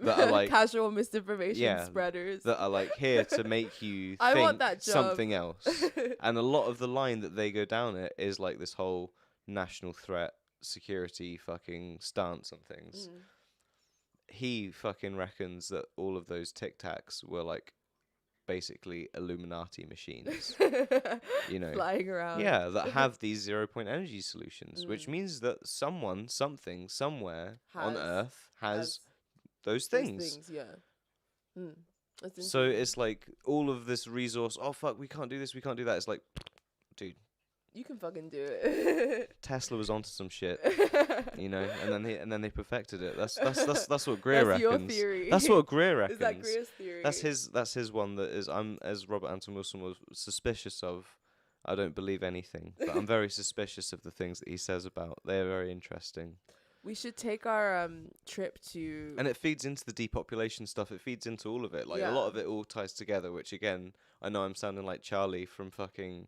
that are like casual misinformation spreaders that are like here to make you I think want that job. Something else. And a lot of the line that they go down it is like this whole national threat security fucking stance on things. He fucking reckons that all of those Tic Tacs were like basically Illuminati machines, flying around. Yeah, that have these 0 point energy solutions, which means that someone, something, somewhere on Earth has those things. So it's like all of this resource. Oh fuck, we can't do this. We can't do that. It's like, dude. You can fucking do it. Tesla was onto some shit, and then they perfected it. That's what Greer reckons. Your theory. That's what Greer reckons. Is that Greer's theory? That's his one that is as Robert Anton Wilson was suspicious of. I don't believe anything, but I'm very suspicious of the things that he says about. They're very interesting. We should take our trip to... And it feeds into the depopulation stuff. It feeds into all of it. Like a lot of it all ties together, which again, I know I'm sounding like Charlie from fucking...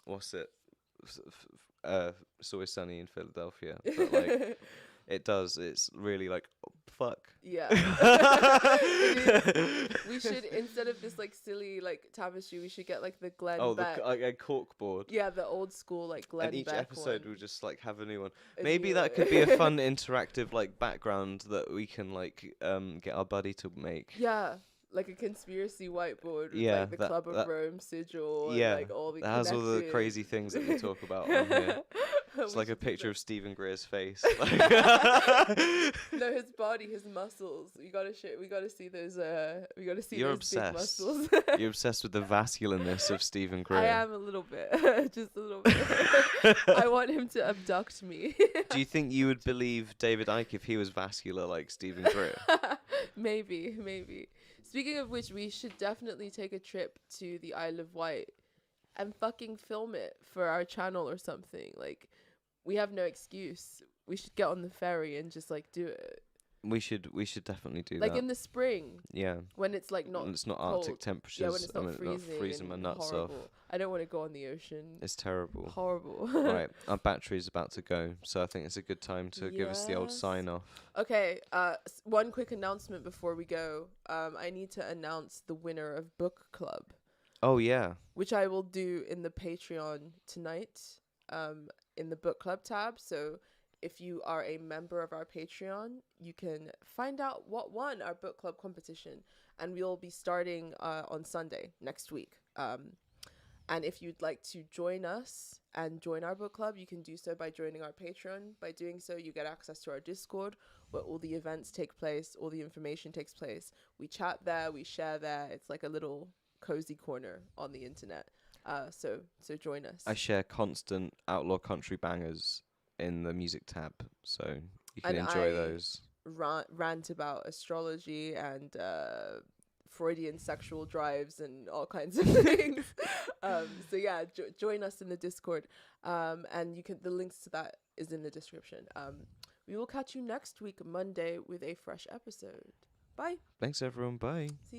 what's it? It's Always Sunny in Philadelphia, but like it does. It's really like fuck. Yeah. We should, instead of this like silly like tapestry, we should get like the Glenn Beck. A cork board. Yeah, the old school like Glenn And each Beck episode one. will just like have a new one. A Maybe new that one. could be a fun interactive like background that we can like get our buddy to make. Yeah, like a conspiracy whiteboard with Yeah, like the that- Club of that- Rome sigil Yeah, and like all the it has all the connected- crazy things that we talk about on here. It's We like a should do picture that. of Stephen Greer's face. No, his body, his muscles. We gotta see those. We gotta see You're those big obsessed. muscles. You're obsessed with the vascularness of Stephen Greer. I am a little bit, just a little bit. I want him to abduct me. Do you think you would believe David Icke if he was vascular like Stephen Greer? Maybe. Speaking of which, we should definitely take a trip to the Isle of Wight and fucking film it for our channel or something. Like, we have no excuse. We should get on the ferry and just like do it. We should definitely do Like that. in the spring. Yeah. When it's like not When it's not cold. Arctic temperatures. Yeah, when it's not I mean, freezing. not freezing my and nuts horrible. off. I don't want to go on the ocean. It's terrible. Horrible. Right, our battery's about to go, so I think it's a good time to give us the old Yes. sign off. Okay, one quick announcement before we go. I need to announce the winner of Book Club, Oh yeah. which I will do in the Patreon tonight, in the Book Club tab. So if you are a member of our Patreon, you can find out what won our Book Club competition. And we'll be starting on Sunday next week. And if you'd like to join us and join our book club, you can do so by joining our Patreon. By doing so, you get access to our Discord, where all the events take place, all the information takes place. We chat there, we share there. It's like a little cozy corner on the internet. So join us. I share constant outlaw country bangers in the music tab, so you can And enjoy I those. Rant about astrology and Freudian sexual drives and all kinds of things. So yeah, join us in the Discord, and the links to that is in the description. We will catch you next week Monday with a fresh episode. Bye. Thanks everyone. Bye. See